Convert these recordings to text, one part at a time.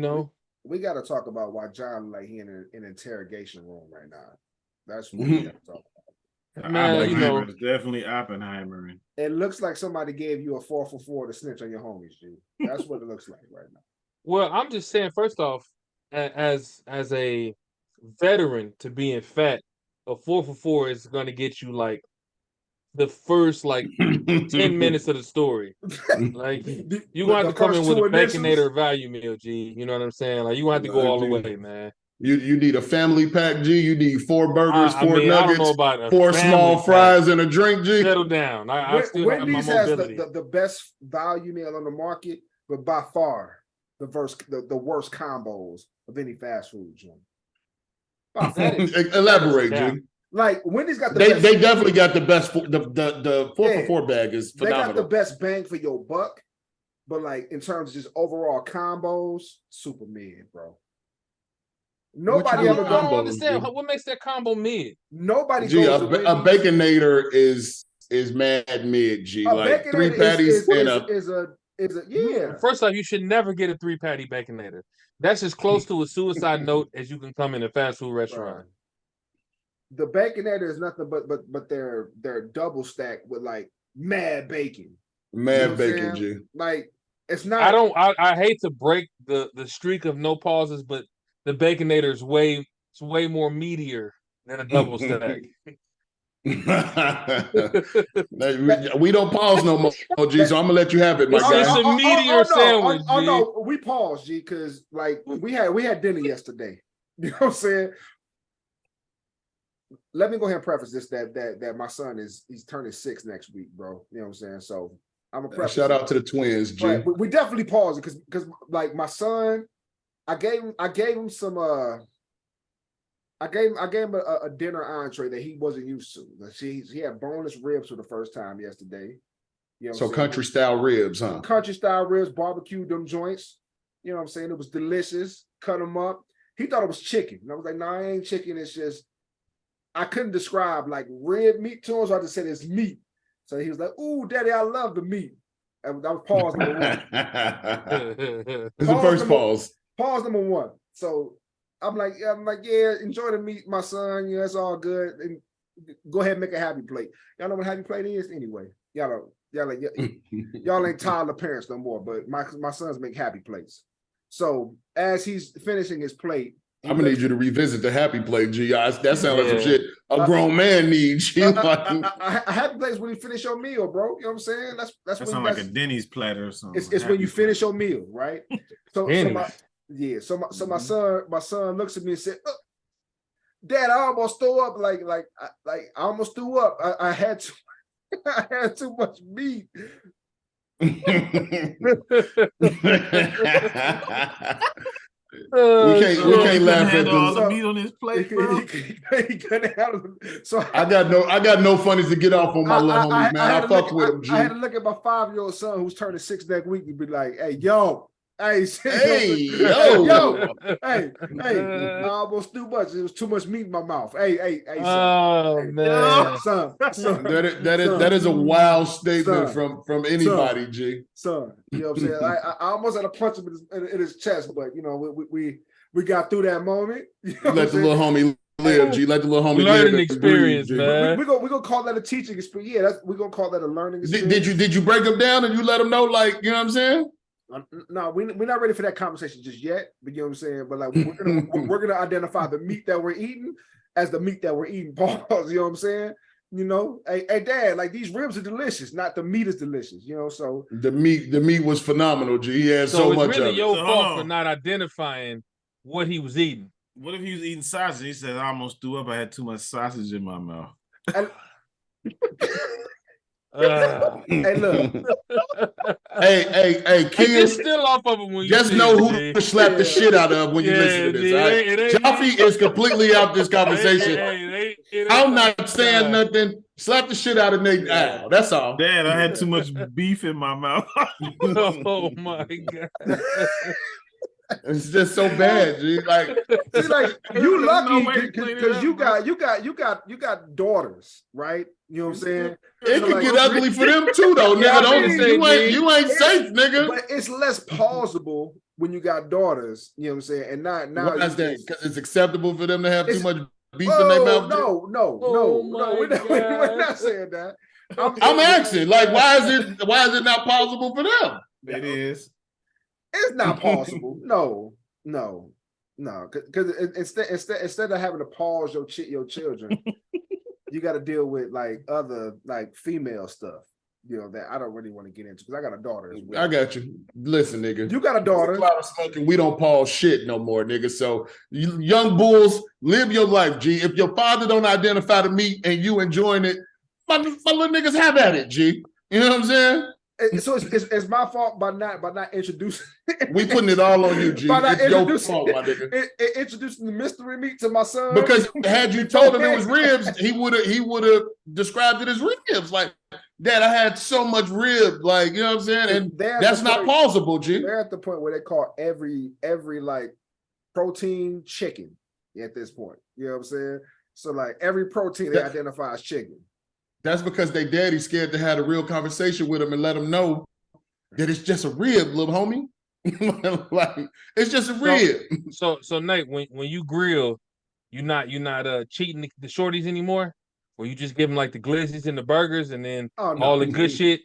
know. We got to talk about why John like he in an interrogation room right now. That's what we got to talk about. Man, you know, it's definitely Oppenheimer. It looks like somebody gave you a 4 for 4 to snitch on your homies, G. That's what it looks like right now. Well, I'm just saying, first off, as a veteran to being fat, a 4 for 4 is going to get you like the first 10 minutes of the story. Like you're gonna have to come in with a Baconator value meal, G. You know what I'm saying? Like you gonna have to go all the way, man. You need a family pack, G. You need 4 burgers, 4 nuggets, I don't know about 4 small fries, and a drink, G. Settle down. I still Wendy's have my mobility. has the best value meal on the market, but by far the worst combos of any fast food joint. Elaborate, G. Like Wendy's got they definitely got the best. The 4 for 4 bag is phenomenal. They got the best bang for your buck, but like in terms of just overall combos, super mid, bro. Nobody ever. I don't understand what makes that combo mid. Nobody. G, a Baconator is mad mid. G, like 3 patties is a yeah. First off, you should never get a 3 patty Baconator. That's as close to a suicide note as you can come in a fast food restaurant. Right. The Baconator is nothing but they're double stacked with like mad bacon. Mad bacon, G. Like it's not. I hate to break the streak of no pauses, but the Baconator is way more meatier than a double stack. We don't pause no more, G. So I'm gonna let you have it, my guy. It's a meatier sandwich. Oh no, we paused, G, because like we had dinner yesterday. You know what I'm saying? Let me go ahead and preface this that my son he's turning 6 next week, bro. You know what I'm saying? So I'm a shout out to the twins, G. Right, we definitely paused it because like my son, I gave him some I gave him a dinner entree that he wasn't used to. He had boneless ribs for the first time yesterday. You know, so country style ribs, huh? Country style ribs, barbecued them joints. You know what I'm saying? It was delicious. Cut them up. He thought it was chicken, and I was like, "No, it ain't chicken. It's just." I couldn't describe like red meat to him, so I just said it's meat. So he was like, "Ooh, Daddy, I love the meat." And that was pause number 1. It's the first pause. Pause number 1. So I'm like, yeah, enjoy the meat, my son. Yeah, it's all good. And go ahead and make a happy plate. Y'all know what happy plate is anyway. Y'all ain't toddler parents no more. But my sons make happy plates. So as he's finishing his plate. I'm gonna need you to revisit the happy plate, G. That sounds like some shit a grown man needs. A happy plate is when you finish your meal, bro. You know what I'm saying? That sounds like a Denny's platter or something. It's when you finish your meal, right? So my son looks at me and said, "Dad, I almost threw up. Like I almost threw up. I had too much meat." We can't laugh at all the meat on his plate, bro. He couldn't handle it. So I got no funnies to get off on my little homies, man. I fuck with him, G. I had to look at my 5-year-old son who's turning 6 next week and be like, "Hey, yo, hey, I almost too much. It was too much meat in my mouth. Hey, son. Oh man, son. That is a wild statement from anybody, G. Son, you know what I'm saying? I almost had to punch him in his chest, but you know we got through that moment. You know let the little homie live, G. Let the little homie live. Learning experience, man. We're gonna call that a teaching experience. Yeah, we're gonna call that a learning experience. Did you break him down and you let him know, like, you know what I'm saying? No, we're not ready for that conversation just yet. But you know what I'm saying? But like we're gonna identify the meat that we're eating as the meat that we're eating. Pause. You know what I'm saying? You know, hey, Dad, like these ribs are delicious. Not the meat is delicious. You know, so the meat was phenomenal. G. He had so much it's really of it. your fault for not identifying what he was eating. What if he was eating sausage? He said, "I almost threw up. I had too much sausage in my mouth." Hey, look. Hey, Kim. Still off of him when you just know who to slap the shit out of when you listen to this. Jaffe is completely out this conversation. I'm not saying nothing. Slap the shit out of Nate. That's all. Dad, I had too much beef in my mouth. Oh my god. It's just so bad, G. Like, see, like you no lucky because you bro. got daughters, right? You know what I'm saying? it So, can like, get ugly for them too, though, Yeah, nigga. I mean, You ain't safe, nigga. But it's less plausible when you got daughters. You know what I'm saying? And not now. Why is that? Because it's acceptable for them to have too It's- much beef in their mouth. No, we're not saying that. I'm asking, like, why is it not possible for them? It is. It's not possible. No. Because instead of having to pause your children, you got to deal with like other like female stuff. You know that I don't really want to get into because I got a daughter as well. I got you. Listen, nigga. You got a daughter. Smoking, we don't pause shit no more, nigga. So you young bulls, live your life, G. If your father don't identify the meat and you enjoying it, my little niggas have at it, G. You know what I'm saying? So it's my fault by not introducing. We putting it all on you, G. It's your fault, my nigga. Introducing the mystery meat to my son. Because had you told him it was ribs, he would have described it as ribs. Like, Dad, I had so much rib, like, you know what I'm saying? And that's not plausible, G. They're at the point where they call every like protein chicken at this point. You know what I'm saying? So like every protein they identify as chicken. That's because they daddy scared to have a real conversation with him and let him know that it's just a rib, little homie. Like, it's just a rib. So Nate, when you grill, you're not cheating the shorties anymore? Or you just give them like the glizzies and the burgers and then all the good shit?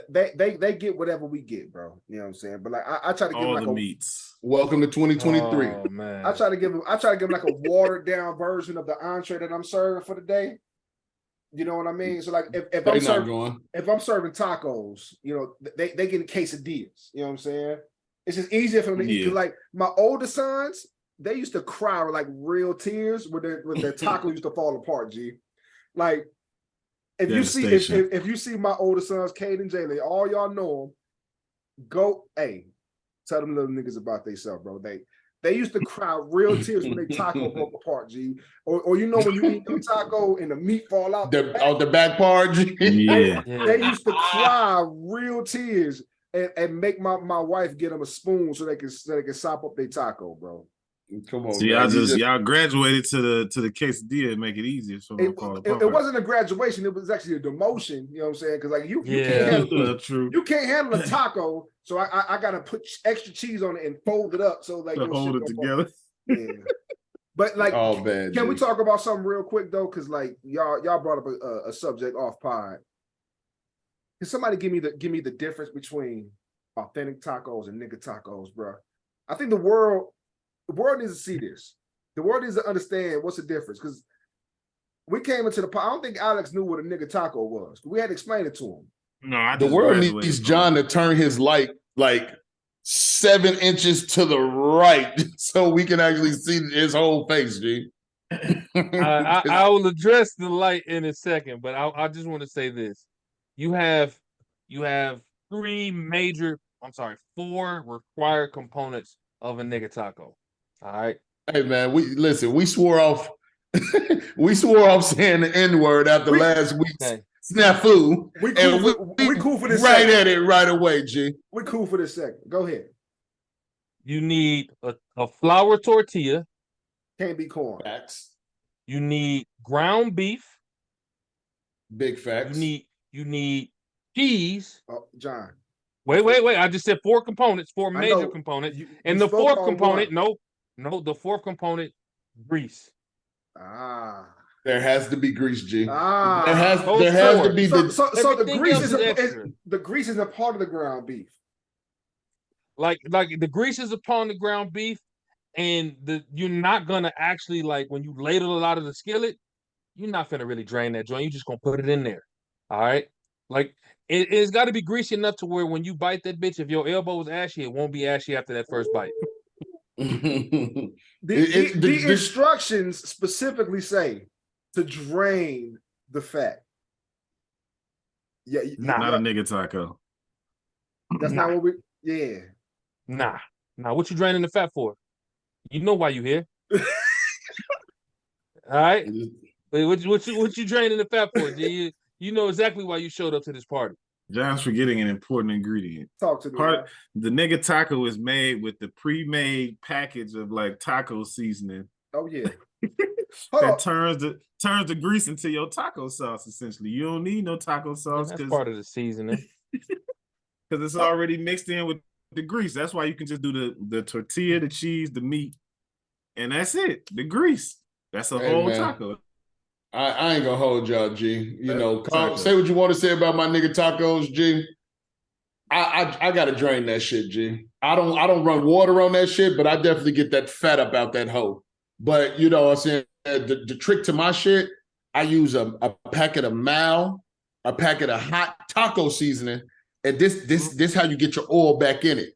They get whatever we get, bro. You know what I'm saying? But like I try to give all them like the meats. Welcome to 2023. Oh man. I try to give them like a watered down version of the entree that I'm serving for the day. You know what I mean? So like if I'm serving tacos, you know, they getting quesadillas. You know what I'm saying? It's just easier for them to eat. Cause like my older sons, they used to cry with like real tears when their taco used to fall apart. G, like if you see my older sons, Cade and Jaylee, all y'all know them. Go, hey, tell them little niggas about themselves, bro. They used to cry real tears when they taco broke apart, G. Or you know when you eat your taco and the meat fall out the back part, G. Yeah. They used to cry real tears and make my wife get them a spoon so they can sop up their taco, bro. Come on, see, y'all graduated to the quesadilla and make it easier. So it wasn't a graduation; it was actually a demotion. You know what I'm saying? Because like you can't handle a taco, so I gotta put extra cheese on it and fold it up so like hold it together. Yeah, but like, man, can we talk about something real quick though? Because like y'all brought up a subject off pod. Can somebody give me the difference between authentic tacos and nigga tacos, bro? I think the world needs to see this. The world needs to understand what's the difference. Because we came into I don't think Alex knew what a nigga taco was. We had to explain it to him. No, the world needs John to turn his light like 7 inches to the right so we can actually see his whole face, G. I will address the light in a second, but I just want to say this. You have 4 required components of a nigga taco. All right. Hey man, we swore off saying the N-word after last week's snafu. We cool for this right second. At it right away, G. We cool for this second. Go ahead. You need a flour tortilla. Can't be corn. Facts. You need ground beef. Big facts. You need cheese. Oh, John. Wait. I just said 4 components, 4 major components. And the 4th component, the 4th component, grease. There has to be grease, G. There has to be so the grease is a part of the ground beef. Like the grease is upon the ground beef, and you're not gonna actually, like, when you ladle it out of the skillet, you're not gonna really drain that joint. You're just gonna put it in there. All right. Like it's got to be greasy enough to where when you bite that bitch, if your elbow is ashy, it won't be ashy after that first bite. The instructions specifically say to drain the fat. Yeah, not a nigga taco. That's not what we. Yeah. Nah. What you draining the fat for? You know why you here. All right. What you draining the fat for? You know exactly why you showed up to this party. John's forgetting an important ingredient. Talk to me. Man. The nigga taco is made with the pre-made package of like taco seasoning. Oh yeah. That turns the grease into your taco sauce. Essentially, you don't need no taco sauce That's part of the seasoning because it's already mixed in with the grease. That's why you can just do the tortilla, the cheese, the meat, and that's it. The grease. That's a whole taco. I ain't gonna hold y'all, G. You know, taco. Say what you want to say about my nigga tacos, G. I gotta drain that shit, G. I don't run water on that shit, but I definitely get that fat up out that hoe. But you know what I'm saying? The trick to my shit, I use a packet of Mal, a packet of hot taco seasoning, and this how you get your oil back in it.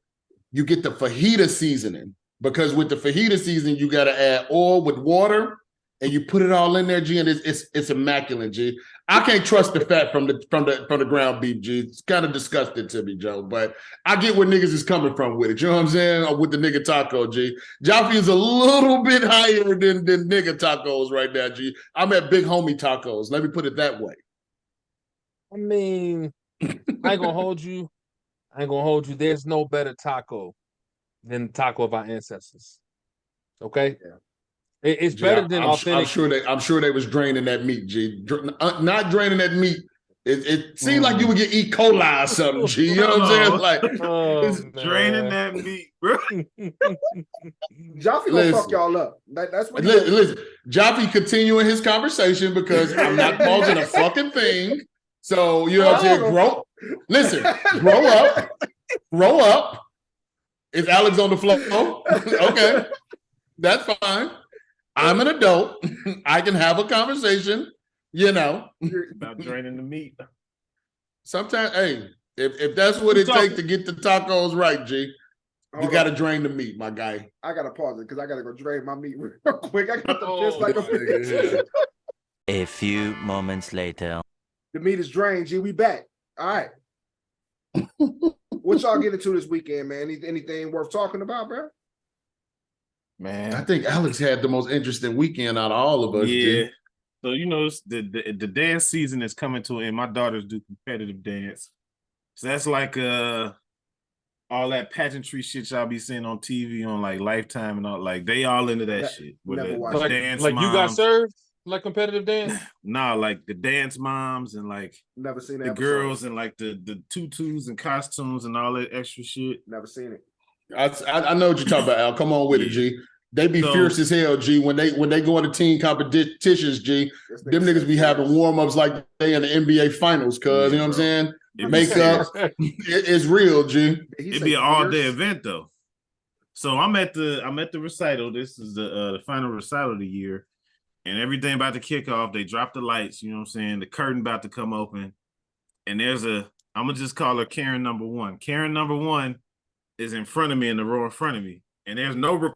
You get the fajita seasoning, because with the fajita seasoning, you gotta add oil with water, and you put it all in there, G, and it's immaculate, G. I can't trust the fat from the ground beef, G. It's kind of disgusting to me, Joe. But I get where niggas is coming from with it. You know what I'm saying? Or with the nigga taco, G. Jaffe is a little bit higher than nigga tacos right now, G. I'm at big homie tacos. Let me put it that way. I mean, I ain't gonna hold you. There's no better taco than the taco of our ancestors. Okay? Yeah. It's better than authentic. I'm sure they was draining that meat, G. Not draining that meat. It seemed like you would get E. coli or something, G. You know what I'm saying? Like draining that meat, bro. Jaffe gonna fuck y'all up. That's what. Listen, Jaffe continuing his conversation because I'm not pausing a fucking thing. So you know what I'm saying? Grow up. Is Alex on the floor? Okay, that's fine. I'm an adult. I can have a conversation, you know. About draining the meat. Sometimes, hey, if that's what it takes to get the tacos right, G, you got to drain the meat, my guy. I got to pause it because I got to go drain my meat real quick. I got the fist like a bitch. A few moments later. The meat is drained, G. We back. All right. What y'all get into this weekend, man? Anything worth talking about, bro? Man, I think Alex had the most interesting weekend out of all of us. Yeah. G. So you know the dance season is coming to an end. My daughters do competitive dance, so that's like all that pageantry shit y'all be seeing on TV on like Lifetime and all. Like they all into that shit. With never the watched dance like moms. You got served like competitive dance. Nah, like the dance moms and like never seen the girls and like the tutus and costumes and all that extra shit. Never seen it. I know what you're talking about, Al. Come on with it, G. They be fierce as hell, G. When they go into team competitions, G, them niggas be having warm-ups like they in the NBA finals, cuz you know what I'm saying? Makeup, it's real, G. It'd be an all-day event though. So I'm at the recital. This is the final recital of the year, and everything about to kick off. They drop the lights, you know what I'm saying? The curtain about to come open, and I'm gonna just call her Karen number one. Karen number one is in front of me in the row in front of me, and there's no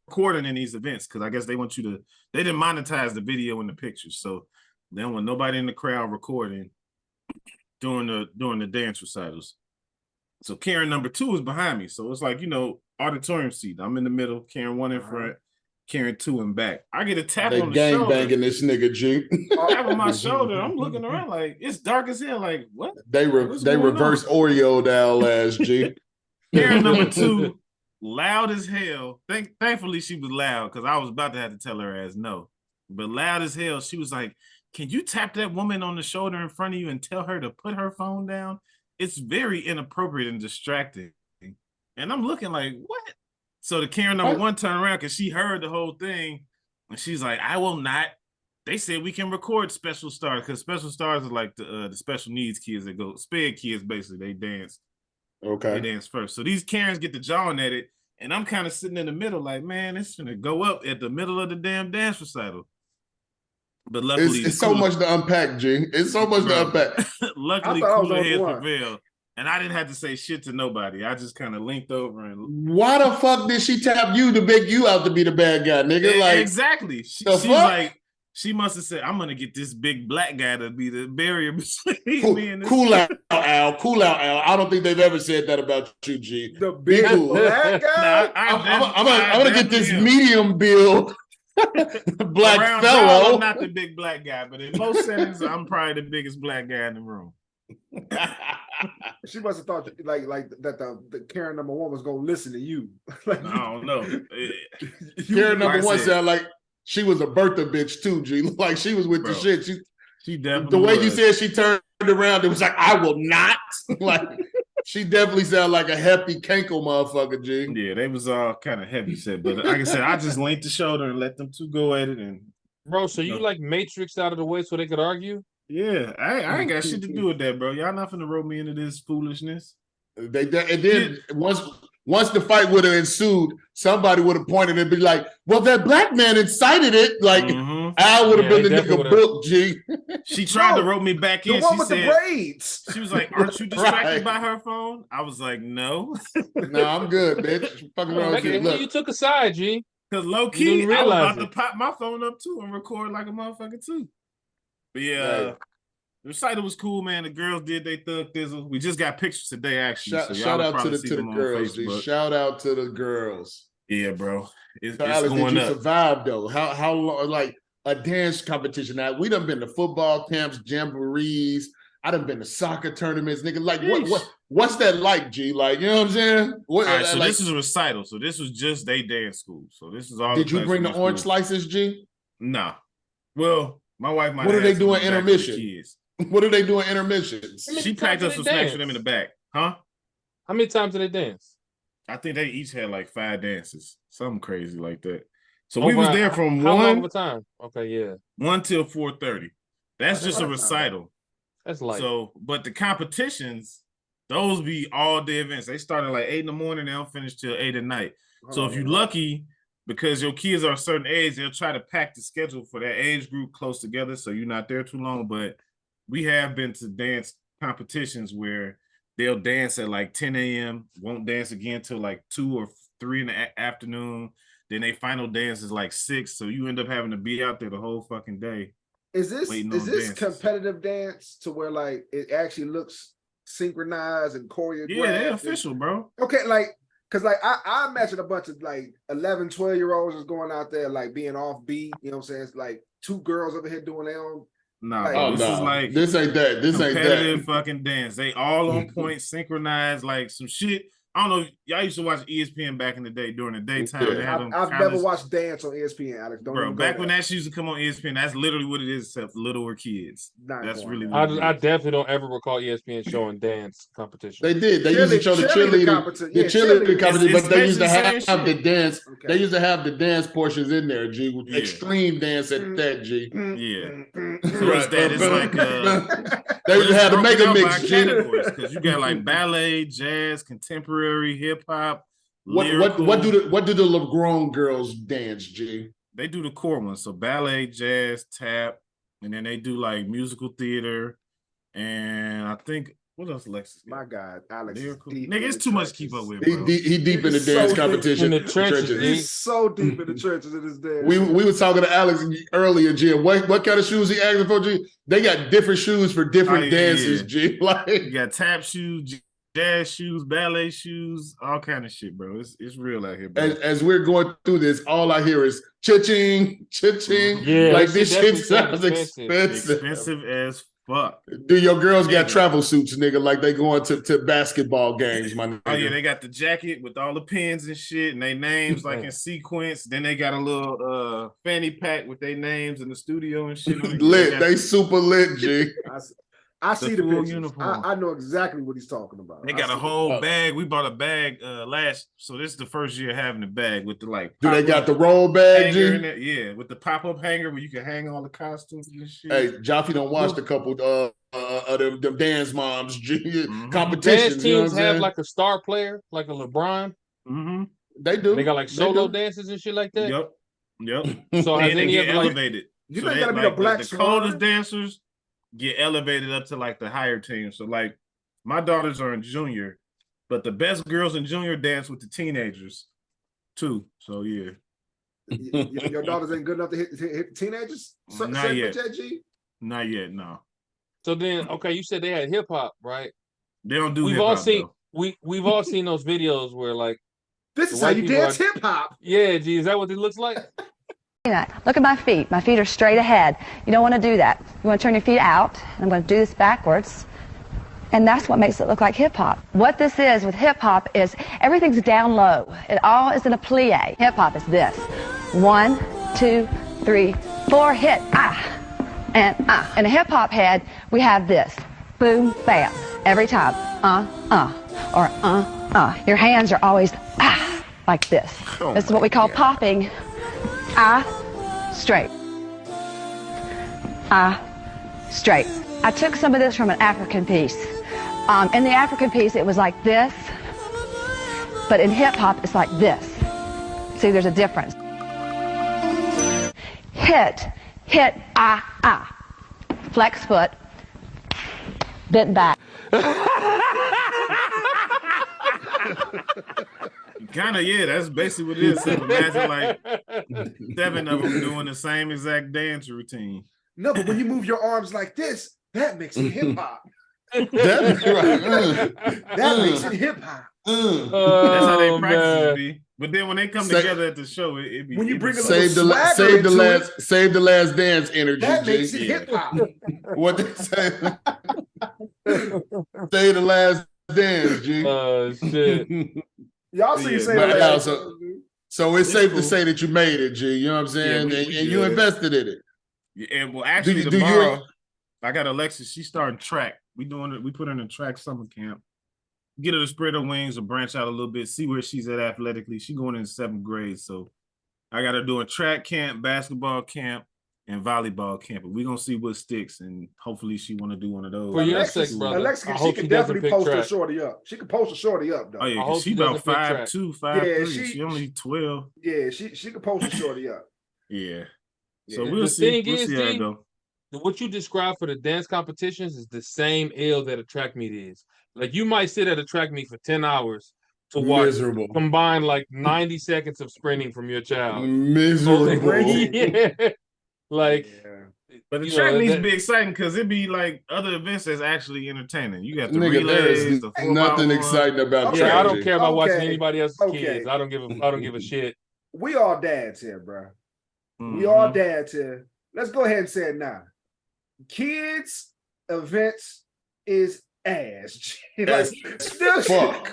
recording in these events because I guess they didn't monetize the video and the pictures, so then when nobody in the crowd recording during the dance recitals. So Karen number two is behind me, so it's like, you know, auditorium seat. I'm in the middle, Karen one in front, Karen two in back. I get a tap on the shoulder. They gang banging this nigga, G. Tap on my shoulder. I'm looking around like it's dark as hell. Like what? They reverse Oreo down ass, G. Karen number two, loud as hell. Thankfully she was loud because I was about to have to tell her ass no. But loud as hell, she was like, "Can you tap that woman on the shoulder in front of you and tell her to put her phone down? It's very inappropriate and distracting." And I'm looking like, what? So the Karen number one turned around because she heard the whole thing, and she's like, "I will not." They said we can record special stars because special stars are like the special needs kids that go sped kids. Basically, they dance. Okay. They dance first. So these Karens get the jawing at it, and I'm kind of sitting in the middle, like, man, it's gonna go up at the middle of the damn dance recital. But luckily, it's so much to unpack, G. It's so much to unpack. Luckily, cooler heads prevailed, and I didn't have to say shit to nobody. I just kind of linked over and. Why the fuck did she tap you to make you out to be the bad guy, nigga? Like exactly. She's like. She must have said, "I'm gonna get this big black guy to be the barrier between me and this." Cool out, Al. Cool out, Al. I don't think they've ever said that about you, G. The big black guy. I'm gonna get this medium build black around fellow. I'm not the big black guy, but in most settings, I'm probably the biggest black guy in the room. She must have thought like that the Karen number one was gonna listen to you. Like, I don't know. Karen number like I one said, sound like she was a Bertha bitch too, G. Like she was with the Bro, shit. she definitely The way was. you said she turned around, it was like, I will not. Like she definitely sounded like a happy Kanko motherfucker, G. Yeah, they was all kind of heavy set, but like I said, I just linked the shoulder and let them two go at it. And Bro, so you like Matrix out of the way so they could argue? yeah, I ain't got shit to do with that, bro. Y'all not finna roll me into this foolishness. And then once the fight would have ensued, somebody would have pointed and be like, well, that black man incited it. Like Al would have been the nigga book, G. She tried to rope me back in. The one she with said, the braids. She was like, aren't you distracted Right. by her phone? I was like, no. No, I'm good, bitch. Fucking wrong with you. Look, you took a side, G. Because low key, I was about to pop my phone up too and record like a motherfucker too. But yeah, Right. the recital was cool, man. The girls did they thug thizzle. We just got pictures today, actually. Shout out to the girls, G. Shout out to the girls. Yeah, bro. It's Alex, going did you up. survive though? How long? Like a dance competition. Now we done been to football camps, jamborees. I done been to soccer tournaments, nigga. Like what's that like, G? Like, you know what I'm saying? All right, so this is a recital. So this was just they dance school. So this is all. Did you bring the orange slices, G? Nah. Well, my wife might. What are they doing intermission? Kids. What are they doing intermissions? She packed up some snacks for them in the back, huh? How many times did they dance? I think they each had like 5 dances, something crazy like that. So we was there from how long of a time? Okay, yeah, 1 till 4:30. That's just a recital. That's light. So, but the competitions, those be all day events. They start at like 8 in the morning, they don't finish till 8 at night. So if you're lucky, because your kids are a certain age, they'll try to pack the schedule for that age group close together, so you're not there too long. But we have been to dance competitions where they'll dance at like 10 a.m., won't dance again till like 2 or 3 in the afternoon. Then they final dance is like 6, so you end up having to be out there the whole fucking day. Is this competitive dance to where like it actually looks synchronized and choreographed? Yeah, they're official, bro. Okay, like because like I imagine a bunch of like 11, 12-year-olds is going out there like being offbeat. You know what I'm saying? It's like 2 girls over here doing their own. Nah, like, this is like this ain't that. This ain't that. Competitive fucking dance. They all on point, synchronized, like some shit. I don't know. Y'all used to watch ESPN back in the day during the daytime. Yeah. They had them I've never watched dance on ESPN, Alex. Don't bro. even Back go when there. that shit used to come on ESPN, that's literally what it is, except littler kids. That's really what it is. I definitely don't ever recall ESPN showing dance competition. They did. They used to show the cheerleading competition, but they used to have the dance. Okay. They used to have the dance portions in there, G, with extreme dance at that, G. Yeah. So it's that. It's like they used to have to make a mix, G. Because you got like ballet, jazz, contemporary, hip hop. What do the LeGrone girls dance, G? They do the core ones, so ballet, jazz, tap, and then they do like musical theater, and I think what else, Alexis? My God, Alex, nigga, it's too much to keep up with. Bro. He deep in the dance competition. In the trenches. He's so deep in the trenches in his dance. We were talking to Alex earlier, G. What kind of shoes he asking for, G? They got different shoes for different dances, G. Like you got tap shoes, jazz shoes, ballet shoes, all kind of shit, bro. It's real out here, bro. As we're going through this, all I hear is cha-ching, cha-ching. Yeah, like this shit sounds expensive. Expensive as fuck. Do your girls got travel suits, nigga, like they going to basketball games, my nigga? Oh yeah, they got the jacket with all the pins and shit and their names like in sequence. Then they got a little fanny pack with their names in the studio and shit. Lit, they super lit, G. I see the pictures. I know exactly what he's talking about. They got a whole bag. We bought a bag so this is the first year having the bag with the like. Do they got the roll bag, G? Yeah, with the pop-up hanger where you can hang all the costumes and shit. Hey, Jaffe done watched a couple them dance moms G competitions. Dance teams have like a star player, like a LeBron. Mm-hmm. They do. They got like solo dances and shit like that. Yep. So and they get elevated. You think gotta be a black the coldest dancers get elevated up to like the higher team. So like my daughters are in junior, but the best girls in junior dance with the teenagers too. So yeah. Your daughters ain't good enough to hit teenagers? Not yet. Not yet, no. So then, okay, you said they had hip hop, right? They don't do we've hip-hop, all seen though. we've all seen those videos where like this is how you dance hip hop. Yeah, G, is that what it looks like? Look at my feet. My feet are straight ahead. You don't want to do that. You want to turn your feet out. I'm going to do this backwards. And that's what makes it look like hip hop. What this is with hip hop is everything's down low. It all is in a plie. Hip hop is this. 1, 2, 3, 4, hit, and ah. In a hip hop head, we have this. Boom, bam. Every time. Or Your hands are always like this. This is what we call popping. Straight. Straight. I took some of this from an African piece. In the African piece, it was like this, but in hip hop, it's like this. See, there's a difference. Hit, flex foot, bent back. Kind of, yeah, that's basically what it is. So imagine like 7 of them doing the same exact dance routine. No, but when you move your arms like this, that makes it hip hop. That makes it hip hop. That's how they practice it, B. But then when they come together at the show, it be when you bring a save the last dance energy. That makes it hip hop. What they say? Say the last dance, G. Oh shit. Y'all see say the last dance. So it's safe to say that you made it, G. You know what I'm saying? Yeah, and you invested in it. Yeah, and well, actually, tomorrow I got Alexis. She's starting track. We put her in a track summer camp. Get her to spread her wings or branch out a little bit. See where she's at athletically. She's going in 7th grade, so I got her doing track camp, basketball camp, and volleyball camp. We're gonna see what sticks, and hopefully she want to do one of those. For your sake, brother. Alexis, she can definitely post her shorty up. She can post a shorty up though. Oh yeah, she about 5'2", 5'3". She only 12. Yeah, she can post a shorty up. Yeah. So we'll see. We'll see how it go. What you described for the dance competitions is the same ill that a track meet is. Like you might sit at a track meet for 10 hours to watch combine like 90 seconds of sprinting from your child. Miserable. Yeah. Like, but the track needs to be exciting because it'd be like other events that's actually entertaining. You got the relays, the nothing exciting about track. I don't care about watching anybody else's kids. I don't give a shit. We all dads here, bro. We all dads here. Let's go ahead and say it now. Kids events is ass. Like, fuck.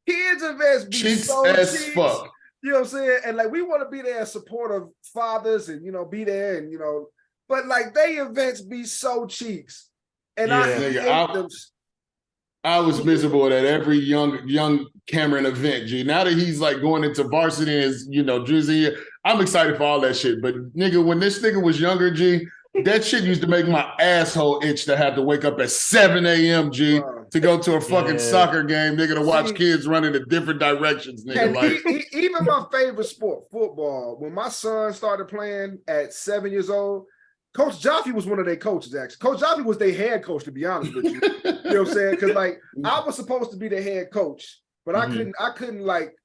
Kids events be cheeks so as cheeks. Fuck. You know what I'm saying? And like we want to be there as supportive fathers and be there and but like they events be so cheeks. And I was miserable at every young Cameron event, G. Now that he's like going into varsity and his, jersey, I'm excited for all that shit. But nigga, when this nigga was younger, G, that shit used to make my asshole itch to have to wake up at 7 a.m., G, to go to a fucking soccer game, nigga, to watch kids running in different directions, nigga. Like even my favorite sport, football, when my son started playing at 7 years old, Coach Jaffe was one of their coaches, actually. Coach Jaffe was their head coach, to be honest with you. You know what I'm saying? Because like I was supposed to be the head coach, but I couldn't like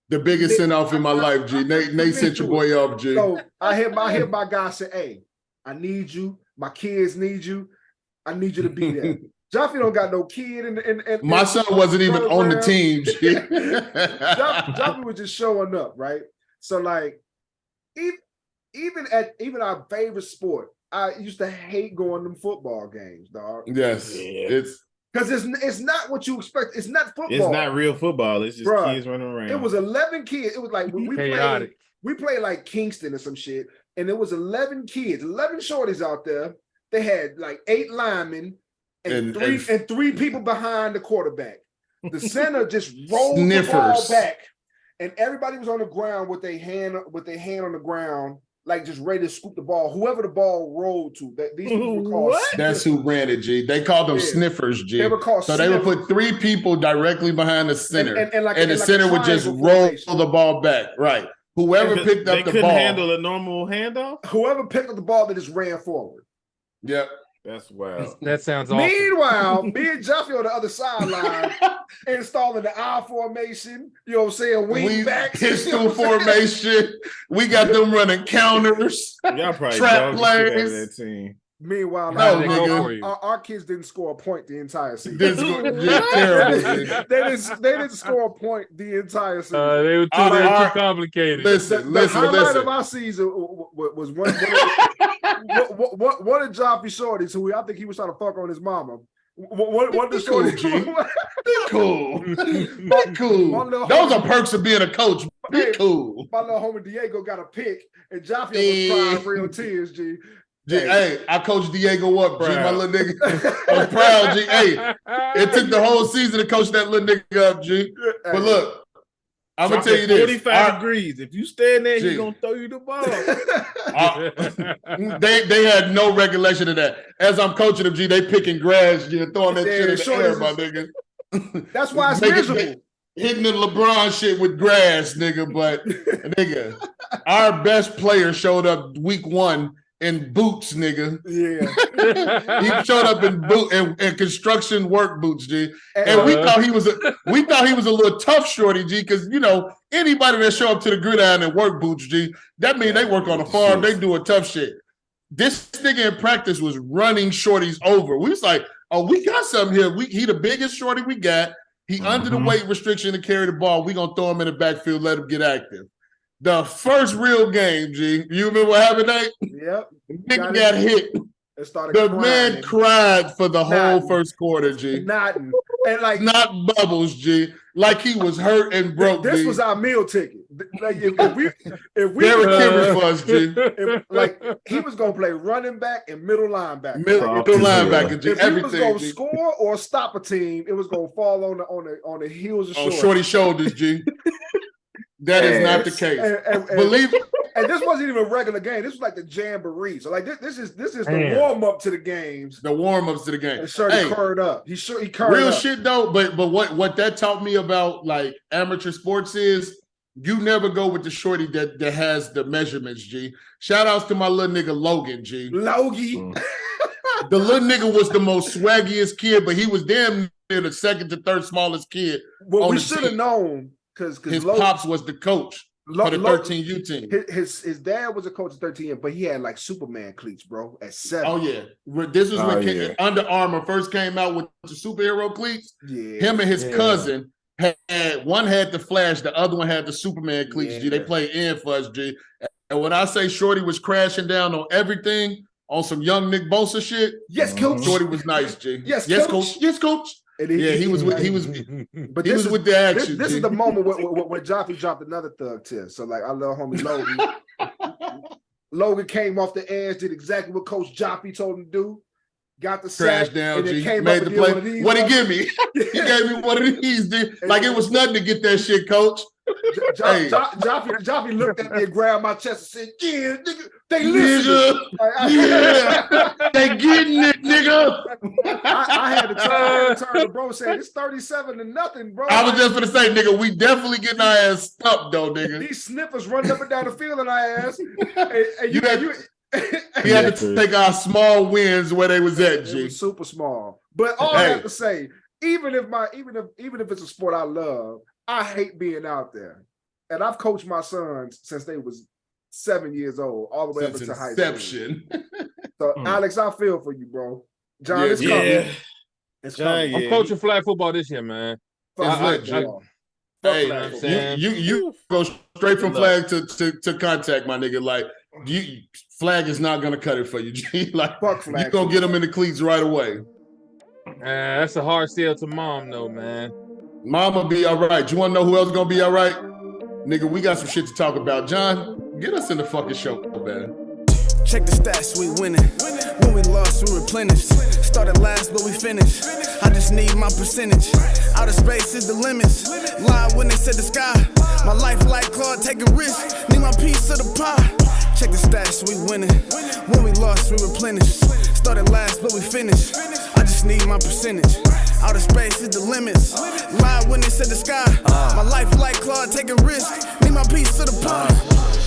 the biggest send off in my life, G. Nate sent your boy up, G. So I hear my guy say, "Hey, I need you. My kids need you. I need you to be there." Jaffe don't got no kid in my son wasn't even on the team, G. Jaffe was just showing up, right? So like even our favorite sport, I used to hate going to football games, dog. Yes, it's because it's not what you expect. It's not football. It's not real football. It's just kids running around. It was 11 kids. It was like when we played like Kingston or some shit, and there was 11 kids, 11 shorties out there. They had like 8 linemen and three people behind the quarterback. The center just rolled the ball back, and everybody was on the ground with their hand on the ground, like just ready to scoop the ball. Whoever the ball rolled to, these people were called that's who ran it, G. They called them sniffers, G. They were called They would put 3 people directly behind the center, and the center would just roll the ball back. Right. Whoever picked up the ball. They couldn't handle a normal handoff? Whoever picked up the ball, they just ran forward. Yep. That's wild. That sounds awesome. Meanwhile, me and Jaffe on the other sideline installing the I formation, you know what I'm saying? Wing backs. Pistol formation. We got them running counters. Y'all probably trap plays. That team. Meanwhile, our kids didn't score a point the entire season. They didn't score a point the entire season. They were too complicated. The highlight of our season was one of Jaffe shorties who I think he was trying to fuck on his mama. What the Be cool, shorty? G. Be cool. Be cool. little Those homie- are perks of being a coach. Be Hey, cool. My little homie Diego got a pick, and Jaffe was Hey. crying real tears, G. G, hey, I coached Diego up, G. My Proud. little nigga. I was proud, G. Hey, it took the whole season to coach that little nigga up, G. But look, I'm gonna tell you this. 45 degrees. If you stand there, G. he's gonna throw you the ball. They had no recollection of that. As I'm coaching them, G, they picking grass, G, and throwing that shit in the shorties air, my is- nigga. That's why it's Making- miserable. Hitting the LeBron shit with grass, nigga. But nigga, our best player showed up week 1 in boots, nigga. Yeah. He showed up in boot and construction work boots, G. And Uh, we thought he was a little tough shorty, G, because you know, anybody that show up to the gridiron in work boots, G, that means they work on a farm, they doing tough shit. This nigga in practice was running shorties over. We was like, oh, we got something here. He the biggest shorty we got. He under the weight restriction to carry the ball. We gonna throw him in the backfield, let him get active. The first real game, G. You remember what happened, Nate? Yep. Nigga got hit. It started The crying. man cried for the whole Nothing. first quarter, G. Nothing. And like Not bubbles, G. Like he was hurt and broke. this G. was our meal ticket. Like if we Derrick Henry for us, G. like he was gonna play running back and middle linebacker. Middle Like, linebacker, G. if he was Everything, gonna G. score or stop a team, it was gonna fall on the heels of On shorty. shorty shoulders, G. That is not the case. And Believe and this wasn't even a regular game. This was like the jamboree. So like this is the Man. warm up to the games. the warm-ups to the game. And Shorty Hey, curled up. He curled real up. shit though, but what that taught me about like amateur sports is you never go with the shorty that has the measurements, G. Shout outs to my little nigga Logan, G. Logie. The little nigga was the most swaggiest kid, but he was damn near the second to third smallest kid. Well, on we the should have team. known because His pops was the coach for the 13U team. His dad was a coach at 13, but he had like Superman cleats, bro, at 7. Oh yeah, this was when yeah. Under Armour first came out with the superhero cleats. Yeah. Him and his Yeah. cousin had one had the Flash, the other one had the Superman cleats. G, they Yeah. played in for us, G. And when I say Shorty was crashing down on everything on some young Nick Bosa shit, Yes, coach. Shorty was nice, G. Yes, yes, coach. coach. Yes, coach. And Yeah, he was with But he this was is, with the this, action. this G. is the moment when Jaffe dropped another thug test. So like our little homie Logan, Logan came off the edge, did exactly what Coach Jaffe told him to do. Got the Crash sack, down, and then G. came Made up the and did one of play. these. What he give me? He gave me one of these, G. Like it was nothing to get that shit, coach. Hey. Jaffe looked at me and grabbed my chest and said, "Yeah, nigga, they listen." Nigga, yeah, they getting it, nigga. I had to turn to bro saying it's 37-0, bro. I was just gonna say, nigga, we definitely getting our ass stumped though, nigga. These sniffers running up and down the field in our ass. And You We had to take our small wins where they was at, It G. was super small. But all I have to say, even if it's a sport I love, I hate being out there. And I've coached my sons since they was 7 years old, all the way Since up into high school. inception. So Alex, I feel for you, bro. John, Yeah, it's coming. Yeah. It's John, coming. yeah. I'm coaching flag football this year, man. Fuck It's flag lit, G. football. Fuck Hey, flag football. man. you go straight from flag to contact, my nigga. Like flag is not gonna cut it for you, G. Like Fuck flag you gonna get them in the cleats right away. That's a hard sell to mom, though, man. Mama be all right. You want to know who else gonna be all right? Nigga, we got some shit to talk about. John, get us in the fucking show, man. Check the stats, we winning. When we lost, we replenished. Started last, but we finished. I just need my percentage. Outer space is the limits. Lied when they said the sky. My life like Claude, taking risks. Need my piece of the pie. Check the stats, we winning. When we lost, we replenished. Started last, but we finished. I just need my percentage. Outer space is the limits. Lied when they said the sky. My life like Claude, taking risks. Need my piece of the pie.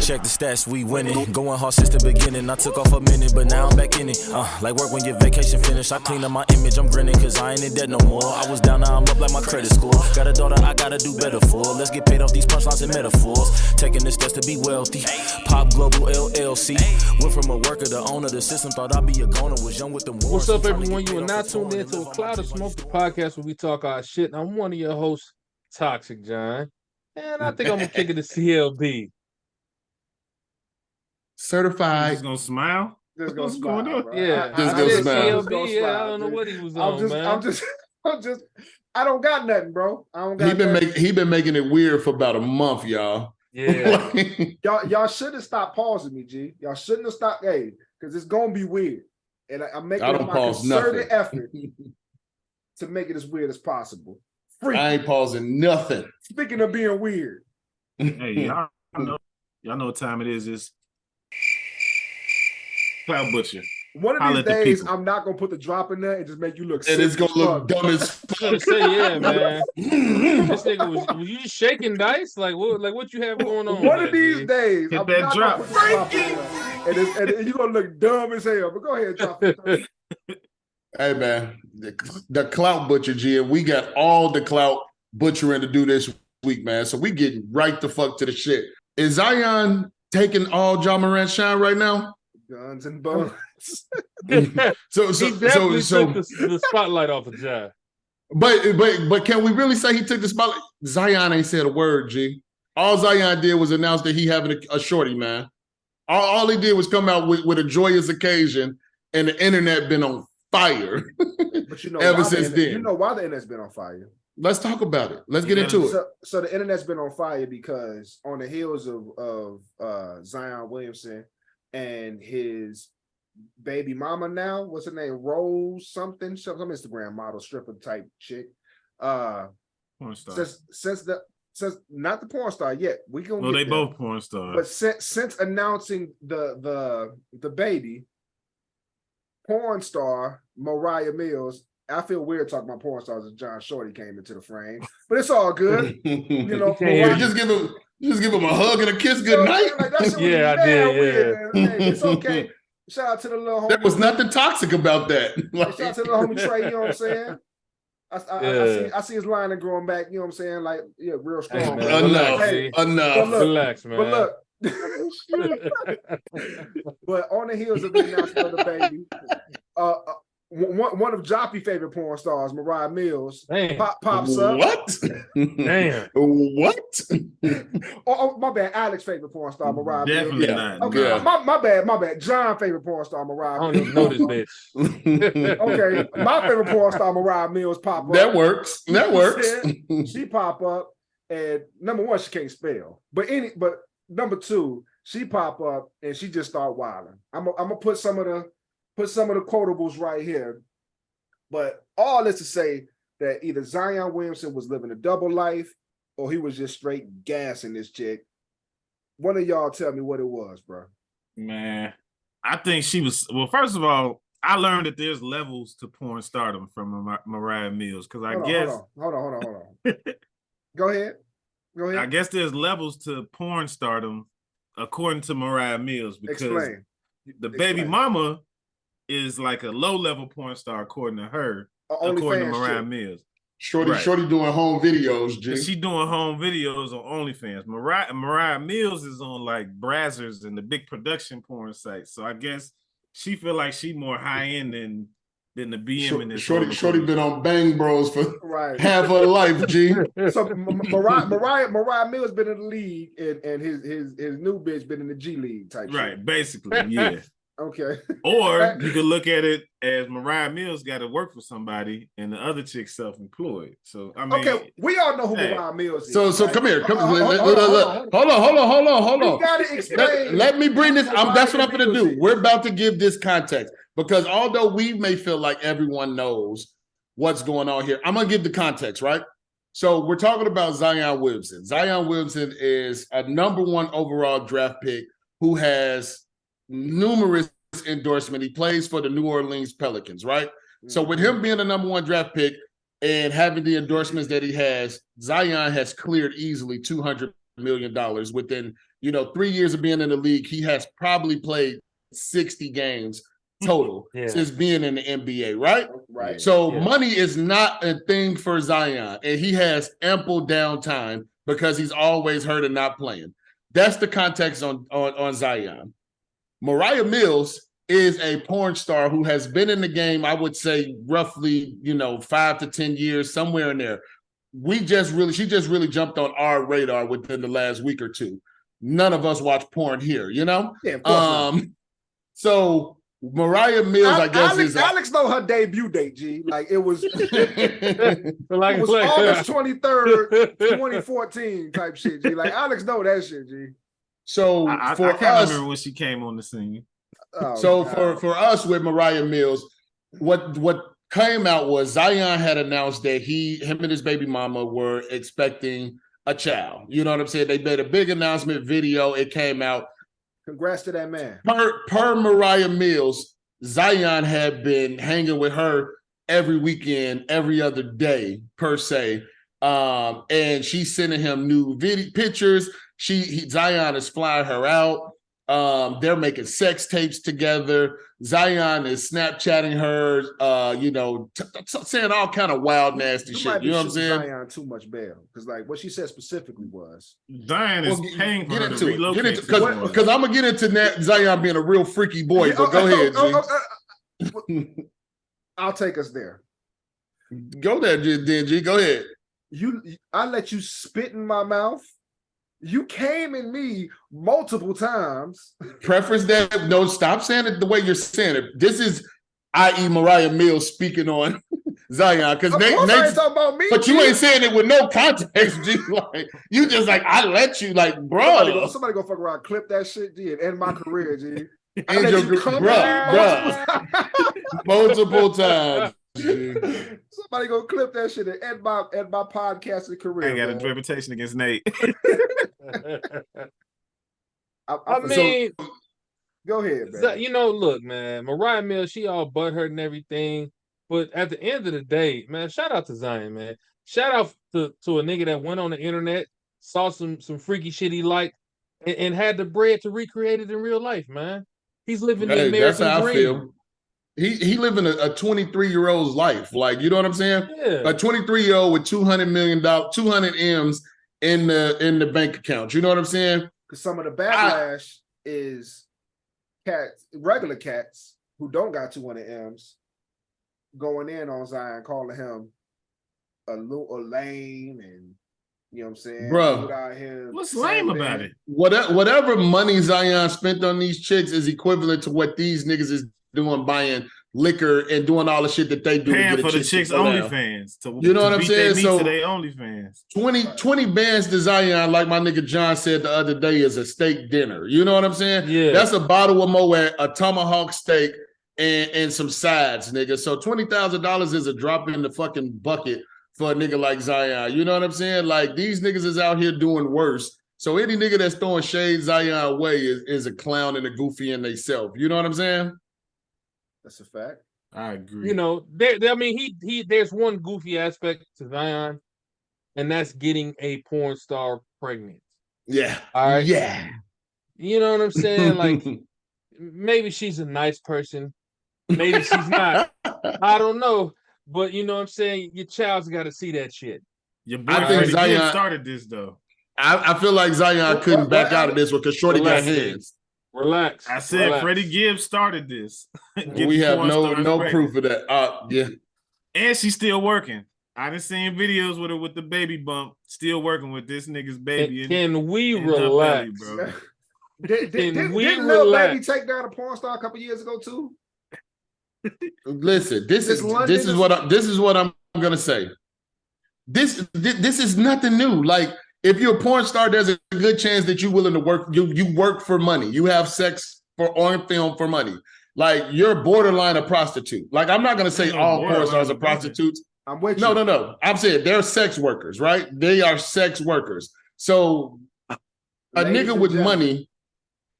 Check the stats, we winning. Going hard since the beginning. I took off a minute, but now I'm back in it. Like work when your vacation finished. I clean up my image, I'm grinning, cause I ain't in debt no more. I was down, now I'm up like my credit score. Got a daughter I gotta do better for. Let's get paid off these punchlines and metaphors. Taking the steps to be wealthy. Pop Global LLC. Went from a worker to owner. The system thought I'd be a goner. Was young with them What's up, everyone? You are now tuned in to A Cloud of Smoke, the podcast where we talk our shit. I'm one of your hosts, Toxic John. And I think I'm going to kick it to CLB. He's Certified. gonna smile. Just gonna What's going smile, on? bro. Yeah, Just I go said smile. Just gonna CLB. Yeah, I smile, don't know dude. what he was I'm on, just, man. I'm just, I don't got nothing, bro. I don't got nothing. He been making it weird for about a month, y'all. Yeah, Y'all should have stopped pausing me, G. Y'all shouldn't have stopped, hey, because it's gonna be weird. And I'm making I don't my pause concerted nothing. effort to make it as weird as possible. Freaky. I ain't pausing nothing. Speaking of being weird, Hey, y'all know what time it is. It's Cloud Butcher. one of Holla these at the days, people. I'm not gonna put the drop in there and just make you look And sick it's gonna as look fuck. dumb as I was gonna say, yeah, man. This nigga was you just shaking dice? Like what you have going on? One there, of these G? days, Hit I'm that not drop. gonna put the drop in there. And you're gonna look dumb as hell. But go ahead, drop it. Hey man, the clout butcher G, and we got all the clout butchering to do this week, man. So we getting right the fuck to the shit. Is Zion taking all Ja Morant shine right now? Guns and buns. He definitely took the spotlight off of Ja. But can we really say he took the spotlight? Zion ain't said a word, G. All Zion did was announce that he having a shorty, man. All he did was come out with a joyous occasion, and the internet been on fire. But you know, ever since then. you know why the internet's been on fire. Let's talk about it. Let's get into it. So the internet's been on fire because on the heels of Zion Williamson and his baby mama now, what's her name? Rose something, some Instagram model, stripper type chick. Porn star. Since not the porn star yet. We gonna No, get they there. both porn stars. But since announcing the baby, porn star Mariah Mills. I feel weird talking about porn stars as John Shorty came into the frame, but it's all good. You know, Mariah, just give him a hug and a kiss. Good night. Like, that shit was Yeah, I mad did, weird. Hey, it's okay. Shout out to the little homie. There was nothing toxic about that. Shout out to the little homie Trey. You know what I'm saying? I see his line and growing back. You know what I'm saying? Like, yeah, real strong. Hey, man, relax, Hey, enough. Relax, man. But look. But on the heels of the announcement of the baby, one of Joppy's favorite porn stars, Mariah Mills, pops up. What? Damn. What? Oh, my bad. Alex's favorite porn star, Mariah Definitely Mills. not. Okay, No. my bad. John's favorite porn star, Mariah I don't Mills. even know this bitch. Okay, my favorite porn star, Mariah Mills, pop up. That works. That works. She pop up, and number one, she can't spell. But number two, she pop up and she just start wilding. I'm gonna put some of the quotables right here. But all this to say that either Zion Williamson was living a double life or he was just straight gassing this chick. One of y'all tell me what it was, bro. Man, I think she was. Well, first of all, I learned that there's levels to porn stardom from Mariah Mills because I guess. Hold on. Go ahead. I guess there's levels to porn stardom according to Mariah Mills because Explain. the baby mama is like a low-level porn star according to her, according to Mariah Mills. Shorty doing home videos, G. She doing home videos on OnlyFans. Mariah Mills is on like Brazzers and the big production porn sites. So I guess she feel like she more high-end than the BM in this. Shorty been on Bang Bros for half her life, G. So Mariah Mills been in the league and his new bitch been in the G League type right, shit. Basically, yeah. Okay. Or you could look at it as Mariah Mills got to work for somebody and the other chick's self-employed. So I mean, okay, we all know who Mariah Mills is. So right? come here. Hold on. You gotta explain. Let me bring this. That's what I'm gonna do. Is. We're about to give this context because although we may feel like everyone knows what's going on here, I'm gonna give the context, right? So we're talking about Zion Williamson. Zion Williamson is a #1 overall draft pick who has numerous endorsements. He plays for the New Orleans Pelicans, right? Mm-hmm. So with him being the #1 draft pick and having the endorsements that he has, Zion has cleared easily $200 million within, 3 years of being in the league. He has probably played 60 games total since being in the NBA, right? Right. So money is not a thing for Zion, and he has ample downtime because he's always hurt and not playing. That's the context on Zion. Mariah Mills is a porn star who has been in the game, I would say, roughly, 5 to 10 years, somewhere in there. She just really jumped on our radar within the last week or two. None of us watch porn here, Yeah, of course not. So Mariah Mills, I guess, Alex know her debut date, G. Like it was, it Like, was August 23rd, 2014 type shit, G. Like Alex know that shit, G. So I for can't us, remember when she came on the scene. Oh, so God. for us with Mariah Mills, what came out was Zion had announced that him and his baby mama were expecting a child. You know what I'm saying? They made a big announcement video. It came out. Congrats to that man. Per Mariah Mills, Zion had been hanging with her every weekend, every other day, per se. And she's sending him new pictures. Zion is flying her out. They're making sex tapes together. Zion is Snapchatting her, saying all kind of wild, nasty shit. You know what I'm saying? Zion too much bail because, like, what she said specifically was Zion is paying for her to relocate. Because I'm gonna get into Zion being a real freaky boy. But go ahead, G. I'll take us there. Go there, G. Go ahead. I let you spit in my mouth. You came in me multiple times. Preference that. No, stop saying it the way you're saying it. This is, i.e., Mariah Mills speaking on Zion. Because I ain't talking about me. But you ain't saying it with no context, G. Like, you just like, I let you, like, bro. Somebody go fuck around, clip that shit, G, and end my career, G. Multiple times. Somebody go clip that shit and end my podcasting career. I got a reputation against Nate. I mean, go ahead, man. Look, man, Mariah Mills, she all butthurt and everything. But at the end of the day, man, shout out to Zion, man. Shout out to a nigga that went on the internet, saw some freaky shit he liked, and had the bread to recreate it in real life, man. He's living the American that's how dream. I feel. He living a 23-year-old's life. Like, you know what I'm saying? Yeah. A 23-year-old with $200 million, 200 M's in the bank account. You know what I'm saying? Because some of the backlash is regular cats who don't got 200 M's going in on Zion, calling him a lame, and you know what I'm saying? Bro, what's lame about it? Whatever money Zion spent on these chicks is equivalent to what these niggas is doing, buying liquor and doing all the shit that they do. Paying for the chicks' OnlyFans. You know what I'm saying? So today OnlyFans. 20 bands to Zion, like my nigga John said the other day, is a steak dinner. You know what I'm saying? Yeah. That's a bottle of Moet, a tomahawk steak, and some sides, nigga. So $20,000 is a drop in the fucking bucket for a nigga like Zion. You know what I'm saying? Like, these niggas is out here doing worse. So any nigga that's throwing shade Zion away is a clown and a goofy in theyself. You know what I'm saying? That's a fact. I agree. There's one goofy aspect to Zion, and that's getting a porn star pregnant. Yeah. All right. Yeah. You know what I'm saying? Like, maybe she's a nice person. Maybe she's not. I don't know. But you know what I'm saying? Your child's got to see that shit. Your boy Zion started this, though. I feel like Zion couldn't back out of this one because Shorty got hands. Relax. I said Freddie Gibbs started this. We have no proof of that. Yeah. And she's still working. I done seen videos with her with the baby bump, still working with this nigga's baby. Can we relax, bro? Didn't Lil Baby take down a porn star a couple years ago too? Listen, this is what I'm gonna say. This is nothing new. Like, if you're a porn star, there's a good chance that you're willing to work. You work for money. You have sex on film for money. Like, you're borderline a prostitute. Like, I'm not gonna say all porn stars are prostitutes. I'm with you. No. I'm saying they're sex workers, right? They are sex workers. So a nigga with money.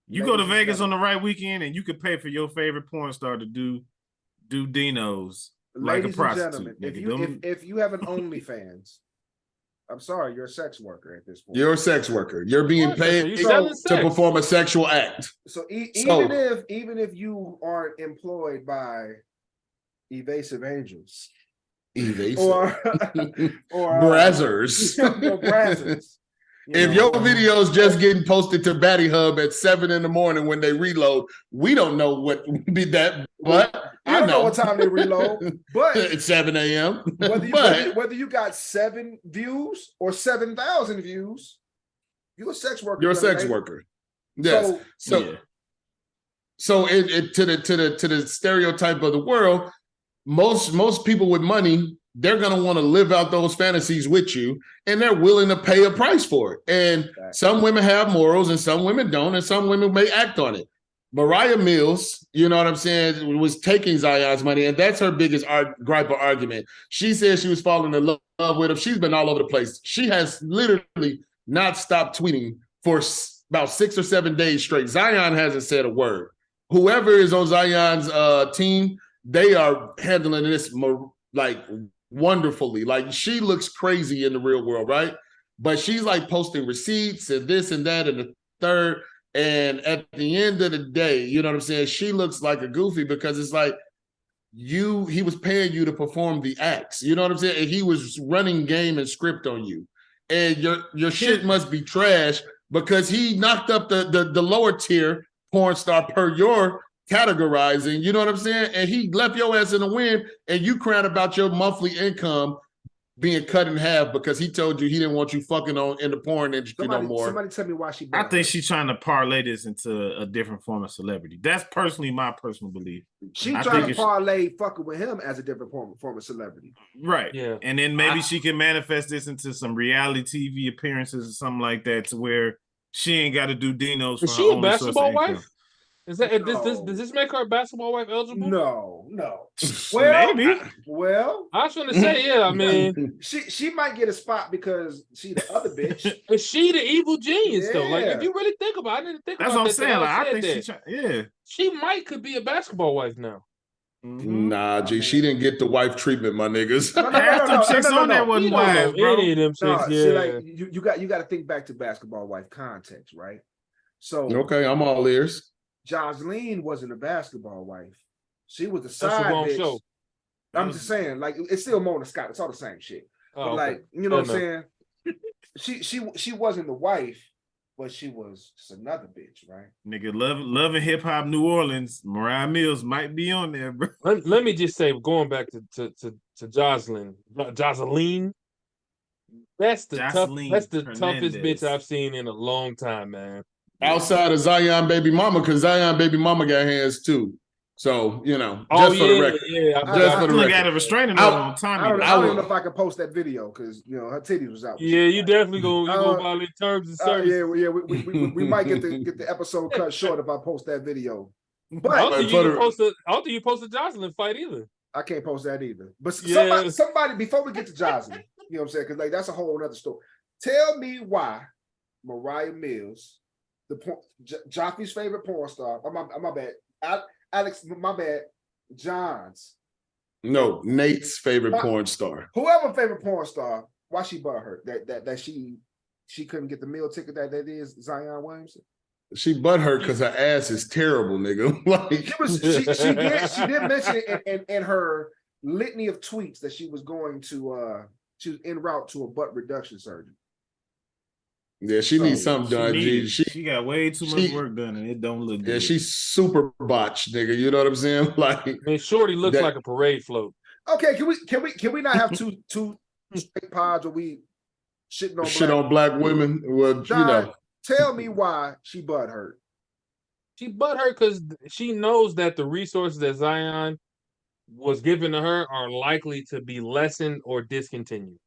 You go to Vegas on the right weekend and you could pay for your favorite porn star to do Dinos like a prostitute. If you have an OnlyFans, I'm sorry, you're a sex worker at this point. You're a sex worker. You're being paid to perform a sexual act. So even if you aren't employed by Evasive Angels, or Brazzers, if your video's just getting posted to Batty Hub at 7 a.m. when they reload, we don't know what be that, but I don't know what time they reload. But it's 7 a.m. Whether you got 7 views or 7,000 views, you're a sex worker. You're a sex worker. Yes. So So to the stereotype of the world, most people with money, they're gonna want to live out those fantasies with you, and they're willing to pay a price for it. And some women have morals, and some women don't, and some women may act on it. Mariah Mills, you know what I'm saying, was taking Zion's money, and that's her biggest gripe or argument. She said she was falling in love with him. She's been all over the place. She has literally not stopped tweeting for about 6 or 7 days straight. Zion hasn't said a word. Whoever is on Zion's team, they are handling this like wonderfully. Like, she looks crazy in the real world, right? But she's like posting receipts and this and that and the third. And at the end of the day, you know what I'm saying? She looks like a goofy because it's like he was paying you to perform the acts. You know what I'm saying? And he was running game and script on you. And your shit must be trash because he knocked up the lower tier porn star per your categorizing, you know what I'm saying? And he left your ass in the wind, and you crying about your monthly income being cut in half because he told you he didn't want you fucking in the porn industry no more. Somebody tell me why she. I think she's trying to parlay this into a different form of celebrity. That's personally my personal belief. She's trying to parlay fucking with him as a different form of celebrity. Right. Yeah. And then maybe she can manifest this into some reality TV appearances or something like that, to where she ain't got to do Dino's. Is she a basketball wife? Is that does this make her a basketball wife eligible? No. Well, maybe. Well, I was going to say, yeah. I mean, she might get a spot because she the other bitch. Is she the evil genius though? Like, if you really think about it, I didn't think that's about what I'm saying. Like, I think she could be a basketball wife now. Mm-hmm. Nah, G, she didn't get the wife treatment, my niggas. No. Any of them chicks, See, like, you got to think back to basketball wife context, right? So okay, I'm all ears. Jocelyn wasn't a basketball wife. She was the side bitch. Show. I'm just saying, like, it's still Mona Scott. It's all the same shit. But like, you know what I'm saying? She wasn't the wife, but she was just another bitch, right? Nigga, loving hip hop New Orleans, Mariah Mills might be on there, bro. Let me just say, going back to Jocelyn, that's the toughest bitch I've seen in a long time, man. Outside of Zion baby mama, because Zion baby mama got hands too. So, you know, just for the record. Yeah, just for the record. Got a restraining order on Tommy. I don't know if I can post that video because, you know, her titties was out. Yeah, you definitely gonna violate terms and service. We might get the episode cut short if I post that video. But I don't think you post a Jocelyn fight either. I can't post that either. But somebody before we get to Jocelyn, you know what I'm saying? Because like that's a whole other story. Tell me why Mariah Mills, Joffrey's favorite porn star. My bad. Alex, my bad. John's. No, Nate's favorite porn star. Whoever favorite porn star. Why she butthurt that she couldn't get the meal ticket that is Zion Williamson. She butthurt because her ass is terrible, nigga. Like she did mention in her litany of tweets that she was going to she was en route to a butt reduction surgery. Yeah, she needs something done. She got way too much work done, and it don't look good. Yeah, she's super botched, nigga. You know what I'm saying? Like, I mean, Shorty looks like a parade float. Okay, can we not have two straight pods where we shitting on black women? Well, John, you know, tell me why she butthurt. She butthurt because she knows that the resources that Zion was given to her are likely to be lessened or discontinued.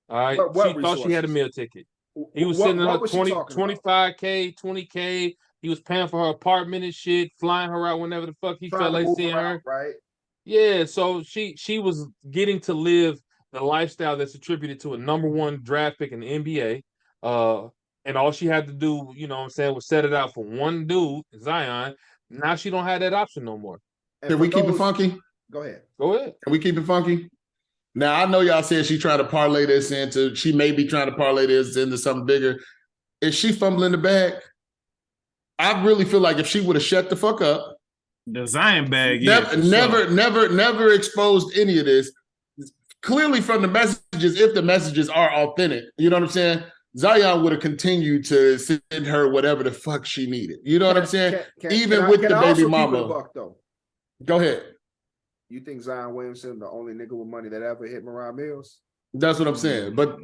All right, she thought she had a meal ticket. He was sending her 25K, 20K. He was paying for her apartment and shit, flying her out whenever the fuck he felt like seeing her. Right? Yeah, so she was getting to live the lifestyle that's attributed to a #1 draft pick in the NBA. And all she had to do, you know what I'm saying, was set it out for one dude, Zion. Now she don't have that option no more. Can we keep it funky? Go ahead. Can we keep it funky? Now, I know y'all said she trying to parlay this into, she may be trying to parlay this into something bigger. Is she fumbling the bag? I really feel like if she would have shut the fuck up. The Zion bag, never exposed any of this. Clearly from the messages, if the messages are authentic, you know what I'm saying? Zion would have continued to send her whatever the fuck she needed. You know what I'm saying? Even with the baby mama. Go ahead. You think Zion Williamson the only nigga with money that ever hit Mariah Mills? That's what I'm saying. But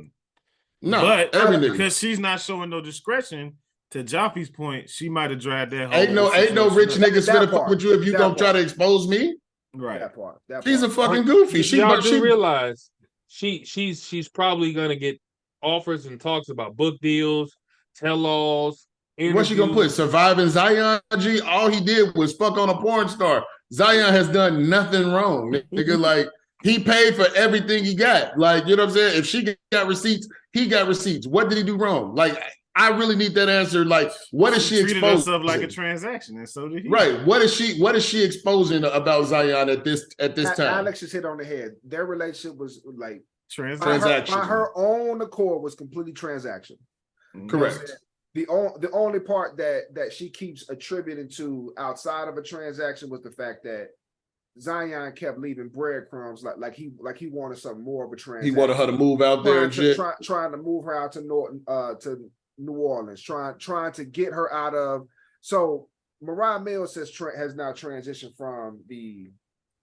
no, because she's not showing no discretion to Joffy's point, she might have dragged that whole. Ain't no rich niggas finna fuck with you if you gonna try to expose me. Right. That part. She's a fucking goofy. Y'all do realize she's probably gonna get offers and talks about book deals, tell-alls. What's she gonna put? Surviving Zion G? All he did was fuck on a porn star. Zion has done nothing wrong, nigga. Like, he paid for everything he got. Like, you know what I'm saying? If she got receipts, he got receipts. What did he do wrong? Like, I really need that answer. Like, what is she exposing? Treated herself like a transaction, and so did he. Right. What is she exposing about Zion at this time? Alex just hit on the head. Their relationship was like transaction. By her own accord was completely transaction. Correct. The only part that she keeps attributing to outside of a transaction was the fact that Zion kept leaving breadcrumbs, like he wanted something more of a transaction. He wanted her to move out there and shit. Trying to move her out to New Orleans, trying to get her out of. So Mariah Mills has now transitioned from the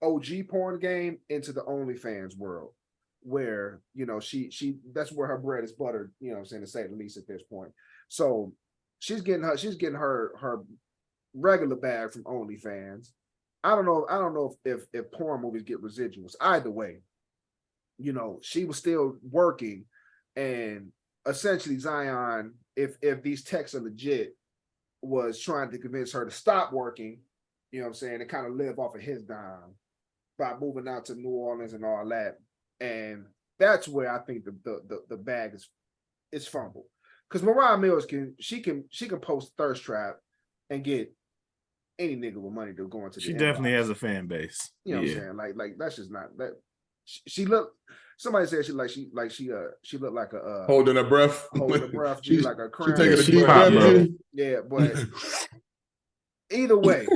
OG porn game into the OnlyFans world, where, you know, she that's where her bread is buttered, you know what I'm saying, to say the least at this point. So she's getting her regular bag from OnlyFans. I don't know if porn movies get residuals. Either way, you know, she was still working, and essentially Zion, if these texts are legit, was trying to convince her to stop working, you know what I'm saying, and kind of live off of his dime by moving out to New Orleans and all that. And that's where I think the bag is fumbled. Because Mariah Mills can post thirst trap and get any nigga with money to go into the She definitely has a fan base. You know what I'm saying? Like that's just not that. She looked. Somebody said she looked like a holding her breath. Holding her breath. She's like a crown. She taking a deep breath. Yeah, but either way,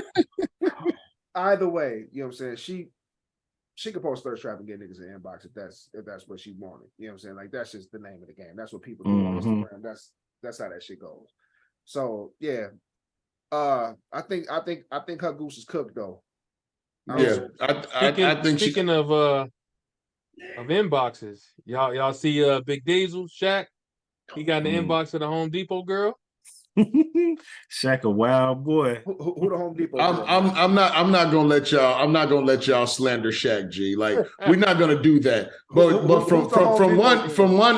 you know what I'm saying? She could post thirst trap and get niggas in the inbox if that's what she wanted. You know what I'm saying? Like, that's just the name of the game. That's what people do on Instagram. That's how that shit goes. So yeah. I think her goose is cooked though. I think speaking of inboxes, y'all see Big Diesel, Shaq? He got in the inbox of the Home Depot girl. Shaq a wild boy. Who the Home Depot? I'm not gonna let y'all slander Shaq G. Like, we're not gonna do that. But from one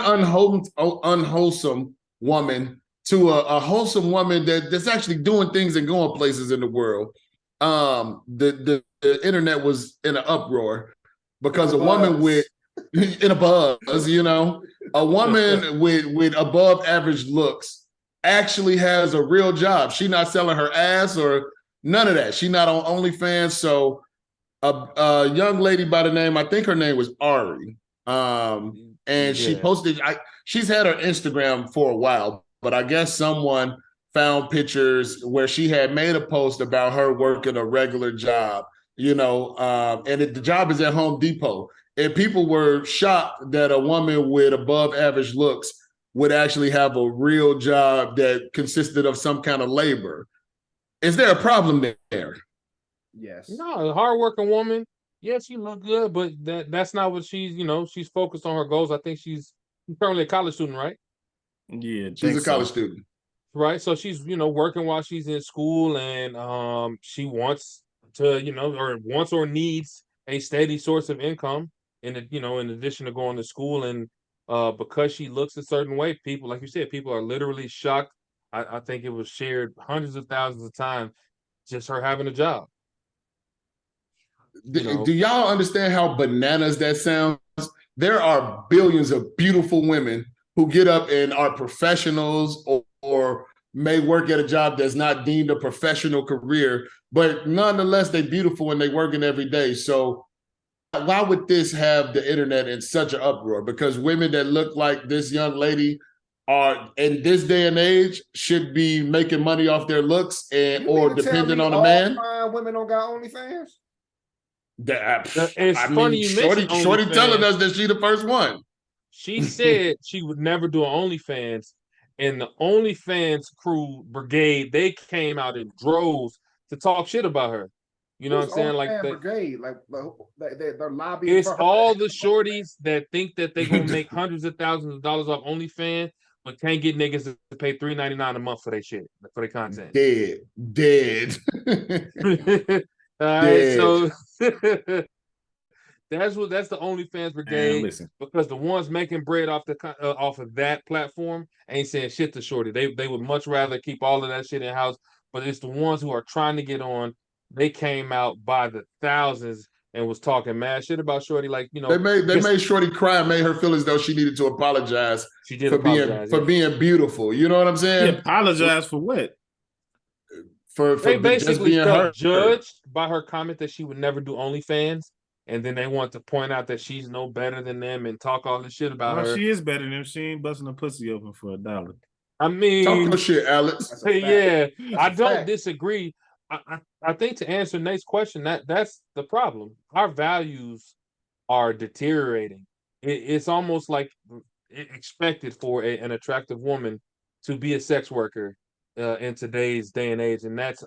unwholesome woman to a wholesome woman that's actually doing things and going places in the world. The internet was in an uproar because a woman in a buzz, you know, a woman with above average looks actually has a real job. She not selling her ass or none of that. She not on OnlyFans. So a young lady by the name, I think her name was Ari. She posted, she's had her Instagram for a while, but I guess someone found pictures where she had made a post about her working a regular job, you know, and the job is at Home Depot. And people were shocked that a woman with above average looks would actually have a real job that consisted of some kind of labor. Is there a problem there? Yes. No, a hardworking woman. Yeah, she look good, but that's not what she's focused on her goals. I think she's currently a college student, right? Yeah, she's a college student. Right. So she's, working while she's in school, and she wants to, or needs a steady source of income in addition to going to school. And because she looks a certain way, people, like you said, people are literally shocked. I think it was shared hundreds of thousands of times, just her having a job. Do y'all understand how bananas that sounds? There are billions of beautiful women who get up and are professionals or may work at a job that's not deemed a professional career, but nonetheless, they're beautiful and they're working every day. So why would this have the internet in such an uproar? Because women that look like this young lady are, in this day and age, should be making money off their looks or depending on a man. Fine women don't got OnlyFans? It's funny you mentioned Shorty telling us that she the first one. She said she would never do an OnlyFans, and the OnlyFans crew brigade, they came out in droves to talk shit about her. You know what I'm saying? Like brigade, like they're lobbying. It's all the shorties that think that they're gonna make hundreds of thousands of dollars off OnlyFans, but can't get niggas to pay $3.99 a month for their shit, for their content. Dead. All right, so that's the OnlyFans brigade. listen. Because the ones making bread off off of that platform ain't saying shit to Shorty. They would much rather keep all of that shit in house. But it's the ones who are trying to get on. They came out by the thousands and was talking mad shit about Shorty. Like, you know, they made Shorty cry and made her feel as though she needed to apologize. She did for apologize, being beautiful. You know what I'm He saying? apologized for what? For they just basically being felt her. judged by her comment that she would never do OnlyFans, and then they want to point out that she's no better than them and talk all this shit about Well, her. she is better than him. She ain't busting a pussy open for $1. I mean, Talk your shit, Alex. That's a fact. yeah, That's I a don't fact. disagree. I think to answer Nate's question, that's the problem. Our values are deteriorating. It's almost like expected for an attractive woman to be a sex worker in today's day and age, and that's,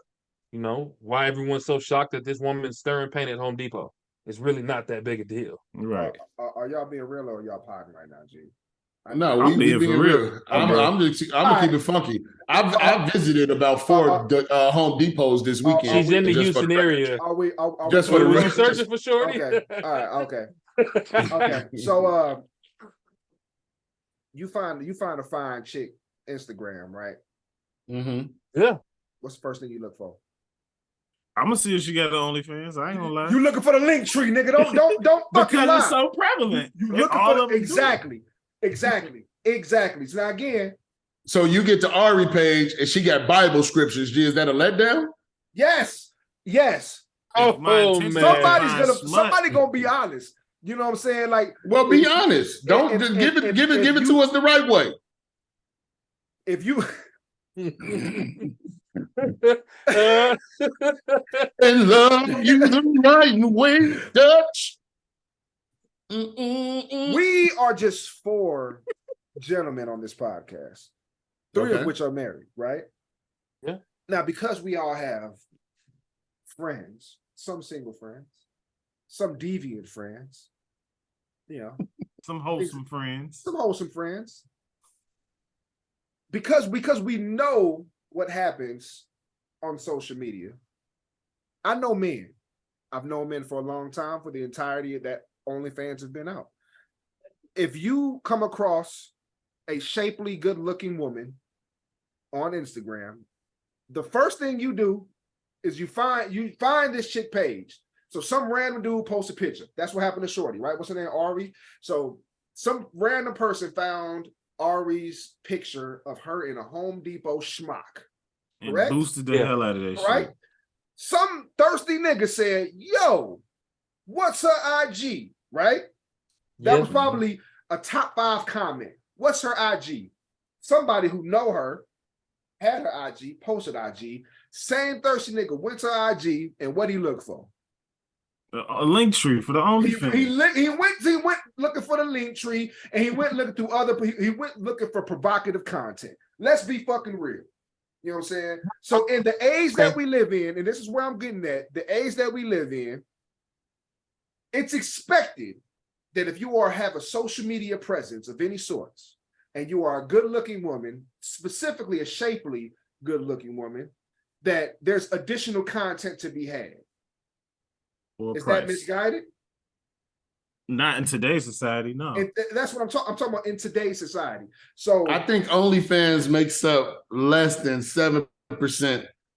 you know, why everyone's so shocked that this woman's stirring paint at Home Depot. It's really not that big a deal. Right. Are y'all being real or are y'all potting right now, G? No, I'm we being being for real. real. I'm gonna keep it funky. I've visited about 4 Home Depots this weekend. She's in the just for Houston area. Are we Just for the Were you record. searching for Shorty? Okay. All right. Okay. So you find a fine chick Instagram, right? Mm-hmm. Yeah. What's the first thing you look for? I'm gonna see if she got the OnlyFans. I ain't gonna lie. You looking for the link tree, nigga? Don't fucking because lie. it's so prevalent. You And looking all for of them do it. exactly. So now again, So you get to Ari page and she got Bible scriptures. G, is that a letdown? yes. If my intention is to find Somebody gonna be honest. You know what I'm saying? Like, Well, be honest. Don't just give it to us the right way. if you And love you the right way, Dutch. we are just 4 gentlemen on this podcast, 3 of which are married, right? Yeah. Now, because we all have friends, some single friends, some deviant friends, you know, some wholesome friends. Because we know what happens on social media. I know men. I've known men for a long time, for the entirety of that OnlyFans has been out. If you come across a shapely, good-looking woman on Instagram, the first thing you do is you find this chick page. So some random dude posts a picture. That's what happened to Shorty, right? What's her name? Ari. So some random person found Ari's picture of her in a Home Depot schmuck. And Correct? boosted the hell out of that Right? shit. Some thirsty nigga said, yo, what's her IG? Right? That was probably a top 5 comment. What's her IG? Somebody who know her had her IG, posted IG. Same thirsty nigga went to her IG, and what he looked for? A link tree for the OnlyFans. He went looking for the link tree, and he went looking through he went looking for provocative content. Let's be fucking real. You know what I'm saying? So in the age that we live in, and this is where I'm getting at, the age that we live in, it's expected that if you have a social media presence of any sorts, and you are a good-looking woman, specifically a shapely good-looking woman, that there's additional content to be had. Is that misguided? Not in today's society, no. And that's what I'm talking about in today's society. So I think OnlyFans makes up less than 7%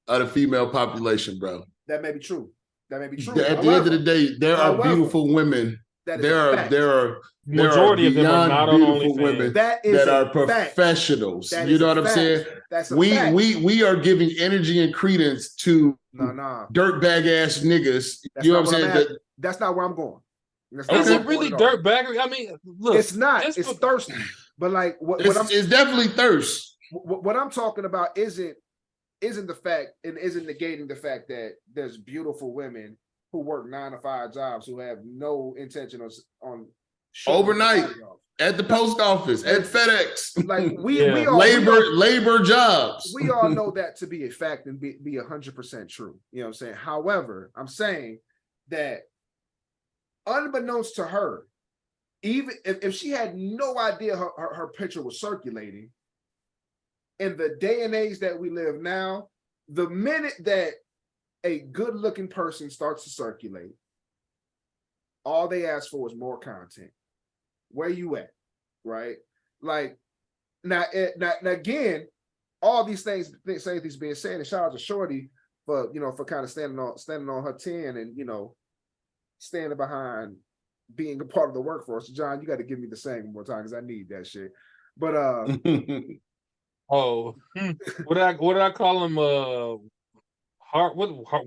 of the female population, bro. that may be true. At the end of the day, there are beautiful women. There are majority of them are not on beautiful OnlyFans. women That is that are a fact. professionals. That You is know a what I'm fact. saying? That's a fact. We are giving energy and credence to dirtbag ass niggas. That's You know not what I'm what saying? That's not where I'm going. Is it really dirtbaggery? I mean, look, it's not. It's thirsty. But like it's definitely thirst. What I'm talking about isn't the fact and isn't negating the fact that there's beautiful women who work 9-to-5 jobs who have no intention on overnight at the post office, at FedEx. Like we all labor jobs. We all know that to be a fact and be 100% true. You know what I'm saying? However, I'm saying that unbeknownst to her, even if she had no idea her picture was circulating, in the day and age that we live now, the minute that a good-looking person starts to circulate, all they ask for is more content. Where you at, right? Like now again, all these things being said, and shout out to Shorty for for kind of standing on her 10 and standing behind being a part of the workforce. John, you got to give me the same one more time because I need that shit. But what did I call them?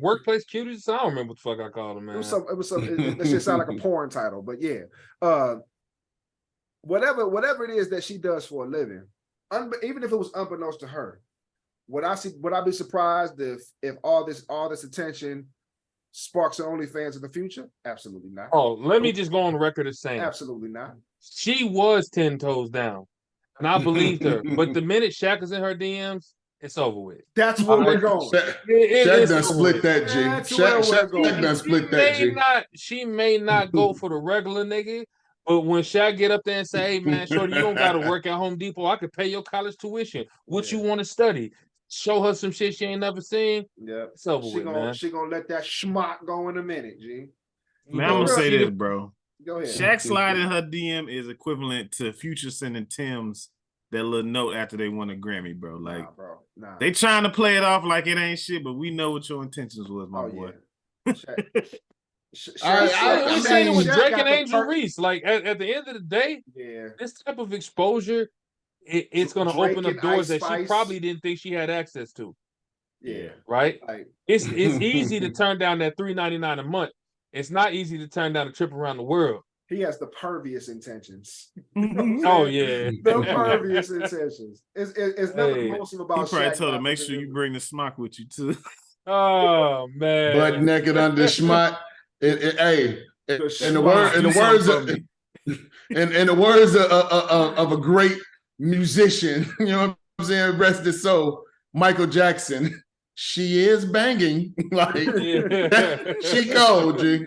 Workplace cuties? I don't remember what the fuck I called them, man. It was some. It just sound like a porn title, but yeah. Whatever it is that she does for a living, even if it was unbeknownst to her, would I be surprised if all this attention sparks her OnlyFans in the future? Absolutely not. Oh, let me just go on the record as saying, absolutely not. She was 10 toes down, and I believed her. But the minute Shaq is in her DMs, it's over with. That's where we're going. Shaq done split that, G. Shaq done split that, G. She may not go for the regular nigga, but when Shaq get up there and say, "Hey man, shorty, you don't gotta work at Home Depot. I could pay your college tuition. What you want to study?" Show her some shit she ain't never seen. Yeah, it's over with, man. She gonna let that schmuck go in a minute, G. Man, I'm gonna say this, bro. Go ahead. Shaq sliding her DM is equivalent to Future sending Tim's that little note after they won a Grammy, bro. Like, nah. They trying to play it off like it ain't shit, but we know what your intentions was, my boy. I'm saying it with Drake and Angel Reese. Like at the end of the day, this type of exposure, it's going to open up doors that she probably didn't think she had access to. Yeah, right. It's easy to turn down that $3.99 a month. It's not easy to turn down a trip around the world. He has the pervious intentions. Oh yeah, the pervious intentions. It's nothing wholesome about. He probably told her, make sure you bring the smock with you too. Oh man, butt naked under schmuck. Hey, in the words of a great musician, you know what I'm saying? Rest his soul, Michael Jackson. She is banging, like she cold, G.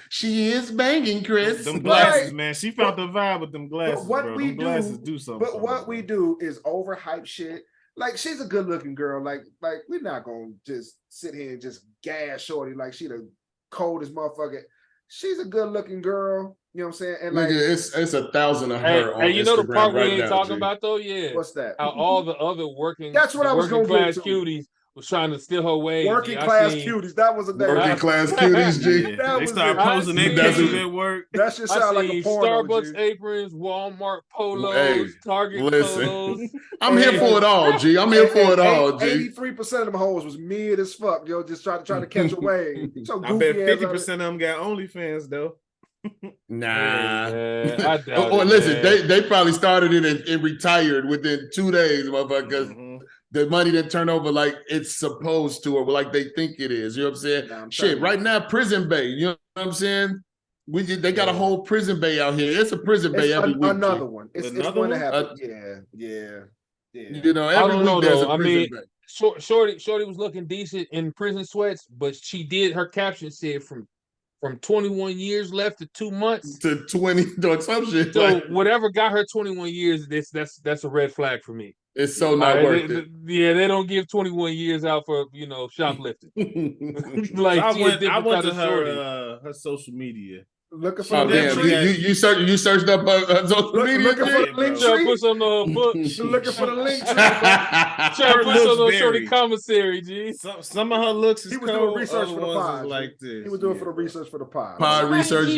She is banging, Chris. Them glasses, man. She felt the vibe with them glasses, bro. Them glasses do something. But what we do is overhype shit. Like, she's a good-looking girl. Like we're not gonna just sit here and just gas shorty like she the coldest motherfucker. She's a good-looking girl. You know what I'm saying? And like, it's 1,000 of her. Hey, you know the part we ain't talking G. about though? Yeah. What's that? How all the other working. That's what I was gonna class get to. cuties was trying to steal her way. Working class cuties. That was a name. Working class cuties, G. They start posting their pictures at work. That should sound like a porno. Starbucks aprons, Walmart polos, Target polos. I'm here for it all, G. I'm here for it all, G. 83% of them hoes was mid as fuck, yo. Just trying to catch a wave. I bet 50% of them got OnlyFans though. Nah. I doubt or it, listen, man. they probably started it and retired within 2 days, motherfuckers. The money didn't turn over like it's supposed to, or like they think it is. You know what I'm saying? Shit, right now, Prison Bay. You know what I'm saying? They got a whole Prison Bay out here. It's a Prison Bay every week. Another one. It's going to happen. Yeah. You know, every week there's a Prison Bay. Shorty was looking decent in prison sweats, but she did. Her caption said from 21 years left to 2 months to 20 or some shit. So whatever got her 21 years, that's a red flag for me. It's so not worth it. Yeah, they don't give 21 years out for shoplifting. Like I went to her social media. Looking for you searched up social media. Looking for the link tree. Put some book. Looking for the link tree. Trying to put some on shorty commissary, G. Some of her looks is he was doing research for the pod. Like this. He was doing for the research for the pod. Pod research.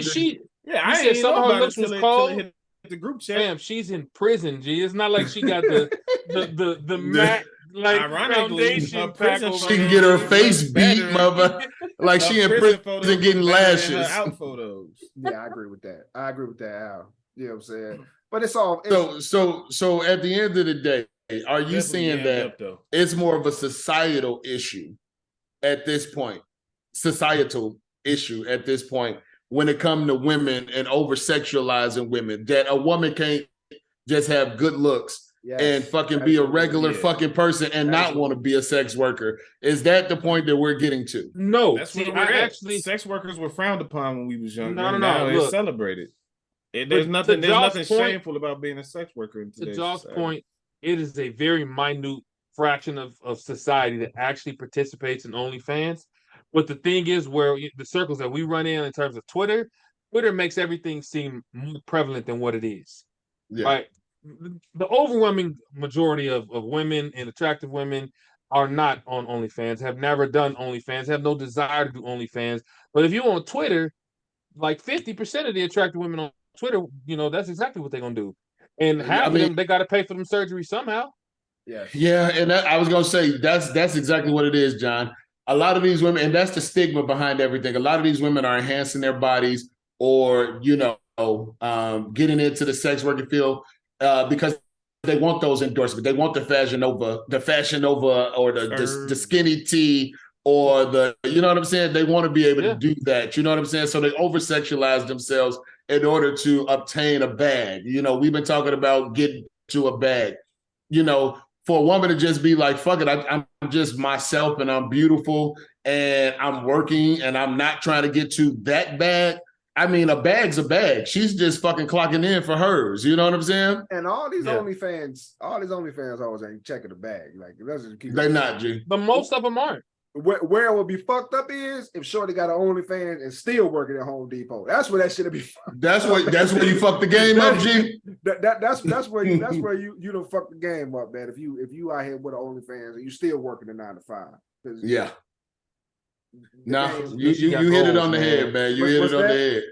I said some of her looks was cold. The group chat. Damn, she's in prison, G. It's not like she got the mat like foundation. Her prison she can get her face beat, mother. Like she in prison getting lashes. Out photos. Yeah, I agree with that. Al. You know what I'm saying? But it's all so at the end of the day, are you saying that it's more of a societal issue at this point? Societal issue at this point when it comes to women and over-sexualizing women, that a woman can't just have good looks and fucking be a regular fucking person and not want to be a sex worker. Is that the point that we're getting to? No. That's what actually sex workers were frowned upon when we was younger. No. Now it's celebrated. There's nothing shameful about being a sex worker in today's To Josh's point, it is a very minute fraction of society that actually participates in OnlyFans. But the thing is, where the circles that we run in terms of Twitter makes everything seem more prevalent than what it is. Yeah. Right? The overwhelming majority of women and attractive women are not on OnlyFans, have never done OnlyFans, have no desire to do OnlyFans. But if you're on Twitter, like 50% of the attractive women on Twitter, that's exactly what they're gonna do. And half of them, they got to pay for them surgery somehow. Yeah, and I was gonna say that's exactly what it is, John. A lot of these women, and that's the stigma behind everything. A lot of these women are enhancing their bodies, or getting into the sex working field because they want those endorsements. They want the Fashion Nova, or the skinny tee, or you know what I'm saying? They want to be able to do that. You know what I'm saying? So they over sexualize themselves in order to obtain a bag. We've been talking about getting to a bag. For a woman to just be like, fuck it, I'm just myself and I'm beautiful and I'm working and I'm not trying to get to that bag. I mean, a bag's a bag. She's just fucking clocking in for hers. You know what I'm saying? And all these OnlyFans always ain't checking the bag. Like, they're not, G. But most of them aren't. Where it would be fucked up is if Shorty got an OnlyFans and still working at Home Depot. That's where that shit would be. That's where you fuck the game up, G. That's where you don't fuck the game up, man. If you out here with an OnlyFans and you still working a 9 to 5. Yeah. You hit it on the head, man. You hit it on the head.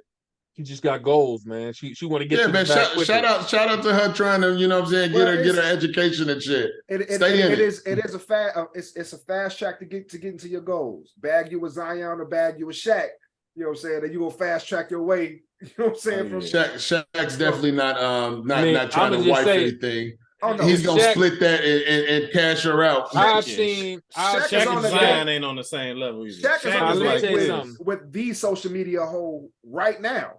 She just got goals, man. She want to get to man. Shout out to her trying to, you know what I'm saying, get her education and shit. Stay in it. It's a fast track to get into your goals. Bag you with Zion or bag you with Shaq. You know what I'm saying? And you gonna fast track your way. You know what I'm saying? Shaq's definitely not trying to wife anything. Oh, no. He's gonna split that and cash her out. Shaq and Zion ain't on the same level either. Shaq is on with the social media hole right now.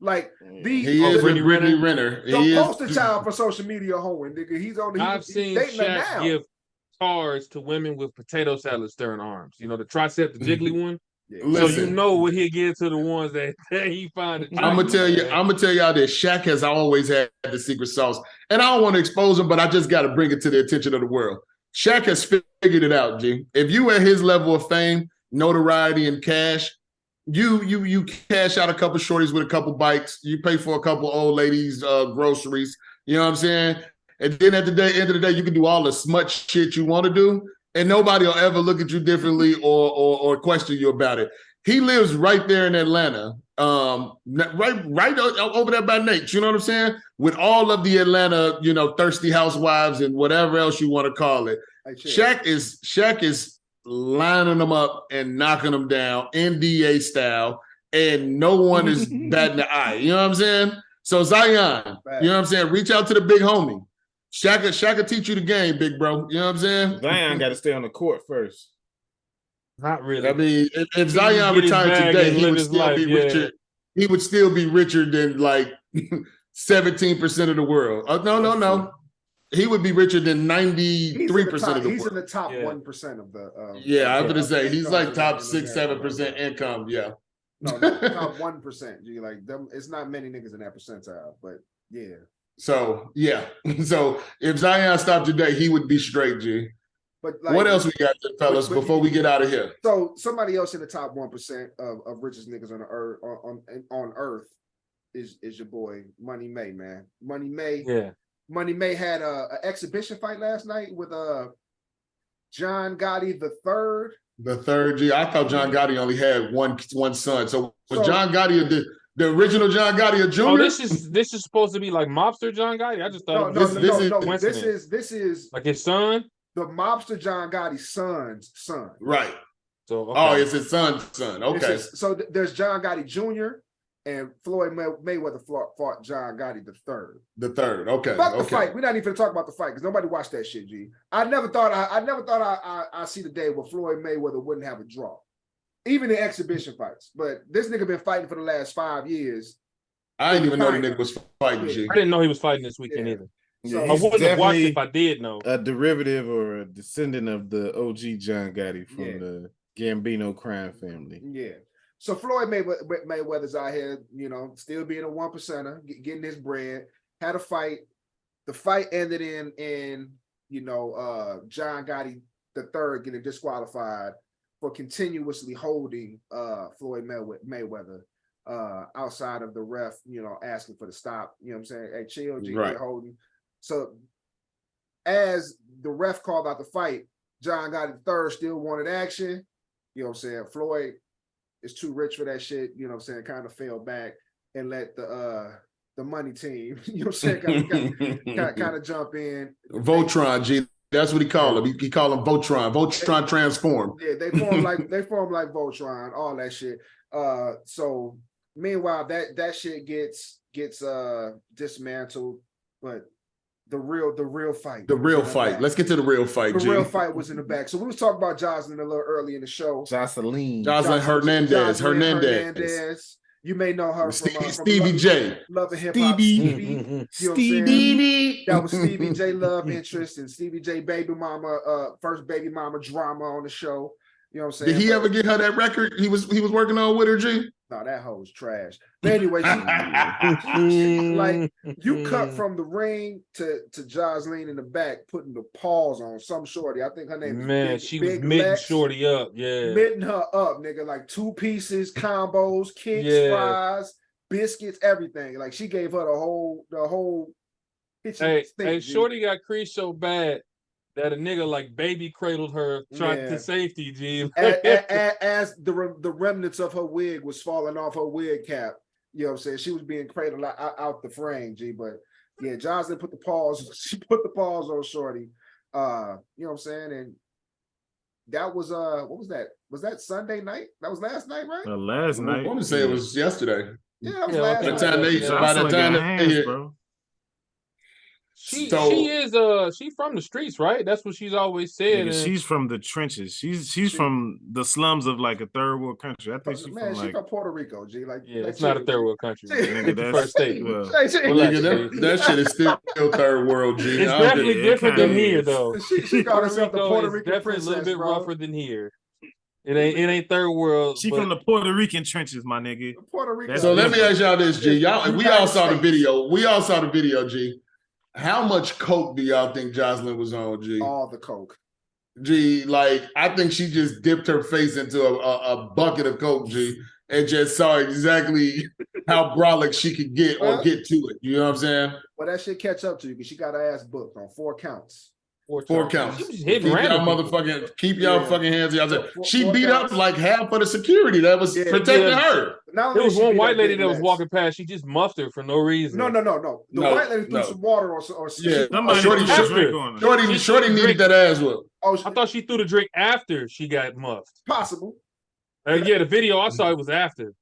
Like he is with Brittany Renner. The poster child for social media hoeing, nigga. I've seen Shaq give cars to women with potato salad stirring arms. The tricep, the jiggly one. Yeah. Listen, So what he'll give to the ones that he find. I'm gonna tell y'all that Shaq has always had the secret sauce, and I don't want to expose him, but I just got to bring it to the attention of the world. Shaq has figured it out, G. If you at his level of fame, notoriety, and cash, you cash out a couple shorties with a couple bikes, you pay for a couple old ladies' groceries. You know what I'm saying? And then at the end of the day, you can do all the smut shit you want to do. And nobody will ever look at you differently or question you about it. He lives right there in Atlanta, right over there by Nate. You know what I'm saying? With all of the Atlanta, thirsty housewives and whatever else you want to call it. Shaq is lining them up and knocking them down NDA style, and no one is batting the eye. You know what I'm saying? So Zion, you know what I'm saying? Reach out to the big homie. Shaq will teach you the game, big bro. You know what I'm saying? Zion got to stay on the court first. Not really. I mean, if Zion retired today, he would still be richer. He would still be richer than like 17% of the world. No. He would be richer than 93% of the world. He's in the top 1% of the. I was gonna say he's like top 6-7% income. Yeah. No, top 1%. You like them? It's not many niggas in that percentile, but yeah. So if Zion stopped today, he would be straight, G. But what else we got, fellas, before we get out of here? So somebody else in the top 1% of richest niggas on earth on earth is your boy Money May, man. Money May. Yeah. Money May had an exhibition fight last night with John Gotti the third. The third, G. I thought John Gotti only had one son. So was John Gotti the original John Gotti, a junior? Oh, this is supposed to be like mobster John Gotti. I just thought this is like his son, the mobster John Gotti's son's son. Right. So it's his son's son. Okay. So there's John Gotti Jr. and Floyd Mayweather fought John Gotti the third. The third. Okay. Fuck the fight. We're not even gonna talk about the fight because nobody watched that shit. G. I never thought I see the day where Floyd Mayweather wouldn't have a draw. Even in exhibition fights, but this nigga been fighting for the last 5 years. I didn't even know the nigga was fighting. G. I didn't know he was fighting this weekend either. Yeah, I wouldn't have watched if I did know. A derivative or a descendant of the OG John Gotti from the Gambino crime family. Yeah. So Floyd Mayweather's out here, still being a 1%er, getting his bread. Had a fight. the fight ended in John Gotti III getting disqualified for continuously holding Floyd Mayweather outside of the ref, asking for the stop. You know what I'm saying? Hey, chill, G, Right. holding. So as the ref called out the fight, John Gotti III still wanted action. You know what I'm saying? Floyd is too rich for that shit. You know what I'm saying? Kind of fell back and let the money team, you know what I'm saying, kind of jump in. Voltron, G. That's what he called him. He called him Voltron. Voltron transform. Yeah, they form like Voltron, all that shit. So meanwhile, that shit gets dismantled, but the real fight. The real fight. Let's get to the real fight, The G. real fight was in the back. So we was talking about Jocelyn a little early in the show. Jocelyn Hernandez. You may know her from Stevie J. Love and Hip Hop. Stevie. You know what I'm saying? That was Stevie J love interest and Stevie J baby mama, first baby mama drama on the show. You know what I'm saying? Did he ever get her that record he was working on with her, G? No, that hoe's trash. But anyway, like you cut from the ring to Jocelyn in the back, putting the paws on some shorty. I think her name is she was mitting shorty up, mitting her up, nigga, like 2 pieces, combos, kicks, fries, biscuits, everything. Like she gave her the whole. Hey, shorty got creased so bad that a nigga like baby cradled her trying to safety, G. As the remnants of her wig was falling off her wig cap. You know what I'm saying? She was being cradled out the frame, G. But yeah, Jocelyn put the paws. She put the paws on shorty. You know what I'm saying? And that was what was that? Was that Sunday night? That was last night, right? Last night. I want to say it was yesterday. Yeah, that was last night. By the time bro. She from the streets, right? That's what she's always said. Nigga, she's from the trenches. She's from the slums of like a third world country. I think she's from Puerto Rico, G. Like, it's not a third world country. Nigga, that's first state. That shit is still third world, G. It's definitely different than here, though. She called herself the Puerto Rican definitely princess, a little bit rougher than here. It ain't third world. She from the Puerto Rican trenches, my nigga. Puerto Rico. So let me ask y'all this, G. We all saw the video. We all saw the video, G. How much coke do y'all think Jocelyn was on, G? All the coke. G, like, I think she just dipped her face into a bucket of coke, G, and just saw exactly how brolic she could get or get to it. You know what I'm saying? Well, that shit catch up to you because she got her ass booked on 4 counts. 4 counts. Keep y'all fucking hands out. She beat up like half of the security that was protecting her. There was one white lady that was walking past. She just muffed her for no reason. No. The white lady threw some water or Shorty needed that ass whip. I thought she threw the drink after she got muffed. Possible. Yeah, the video I saw it was after.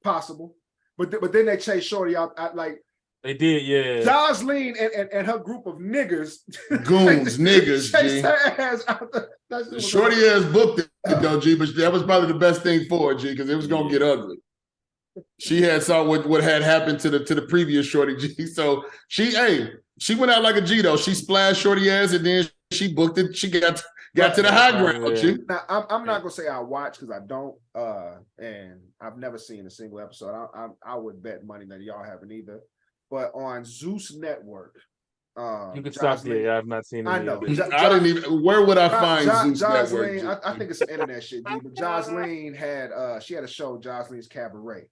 Possible. But then they chased Shorty out like. They did, yeah. Jocelyn and her group of niggas. Goons, niggas, G. Her ass out Shorty ass booked it though, G, but that was probably the best thing for her, G, because it was gonna get ugly. She had saw what had happened to the previous Shorty, G. So she went out like a G though. She splashed Shorty ass and then she booked it. She got to the high ground, G. Now I'm not gonna say I watch because I don't, and I've never seen a single episode. I would bet money that y'all haven't either. But on Zeus Network, you can stop there. I've not seen it. I know. I didn't even. Where would I find Zeus Network? I think it's some internet shit. But Jocelyn had she had a show, Jocelyn's Cabaret,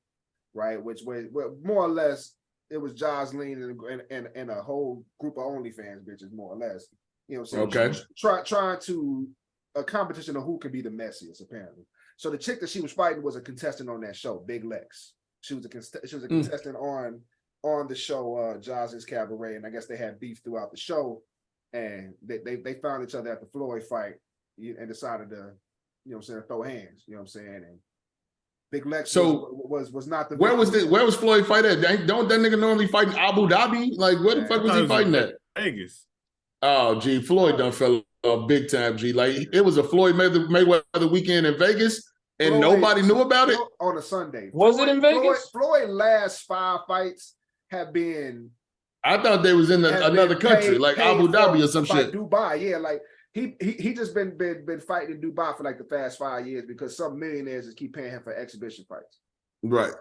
right? Which was more or less it was Jocelyn and a whole group of OnlyFans bitches, more or less. You know what I'm saying? Okay. Trying to a competition of who can be the messiest, apparently. So the chick that she was fighting was a contestant on that show, Big Lex. She was a contestant on the show Jocelyn's Cabaret, and I guess they had beef throughout the show, and they found each other at the Floyd fight and decided to, you know what I'm saying, throw hands, you know what I'm saying, and Big Lex was not the where was Floyd fight at? Don't that nigga normally fight in Abu Dhabi? Like where the fuck was he fighting at? Vegas. Oh, G, Floyd done fell off big time, G. Like it was a Floyd Mayweather weekend in Vegas. And nobody knew about it on a Sunday. Was it in Vegas? Floyd last 5 fights have been. I thought they was in another country, like Abu Dhabi or some shit. Dubai, yeah, like he just been fighting in Dubai for like the past 5 years because some millionaires just keep paying him for exhibition fights. Right.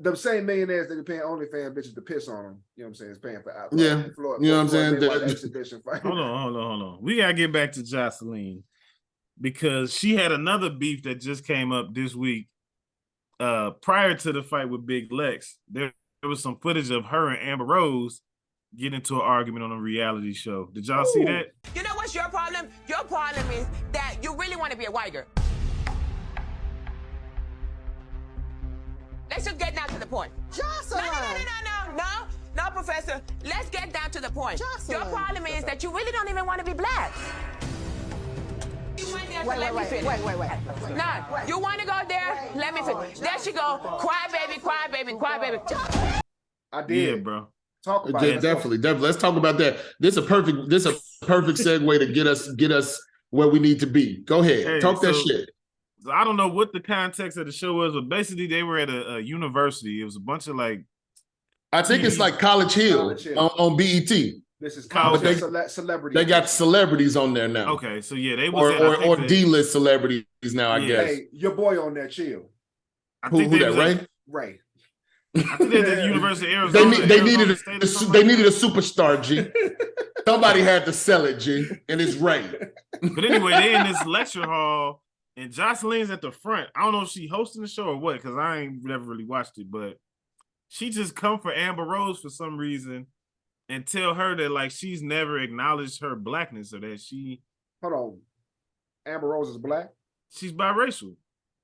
the same millionaires that are paying OnlyFans bitches to piss on them. You know what I'm saying? Is paying for Yeah. Floyd, You know what I'm saying? Mayweather exhibition fight. Hold on. We gotta get back to Jocelyn because she had another beef that just came up this week. Prior to the fight with Big Lex, there was some footage of her and Amber Rose get into an argument on a reality show. Did y'all see that? You know what's your problem? Your problem is that you really want to be a white girl. Let's just get down to the point. Jocelyn! No, Professor. Let's get down to the point. Jocelyn. Your problem is that you really don't even want to be black. Wait. No, you want to go there? Let me finish. There she go. Cry baby. I did. Yeah, bro. Talk about Yeah, it. definitely. Let's talk about that. This a perfect segue to get us where we need to be. Go ahead. Hey, Talk that shit. So I don't know what the context of the show was, but basically they were at a university. It was a bunch of like I think it's like College Hill, on BET. This is college celebrity. They got celebrities on there now. Okay, so yeah, they was or D-list celebrities now, I guess. Hey, your boy on that chill. Who that, Ray? Ray. I think they're at the University of Arizona. They needed a superstar, G. Somebody had to sell it, G, and it's Ray. But anyway, they in this lecture hall, and Jocelyn's at the front. I don't know if she hosting the show or what, because I ain't never really watched it, but she just come for Amber Rose for some reason and tell her that like she's never acknowledged her blackness or that she. Hold on, Amber Rose is black. She's biracial.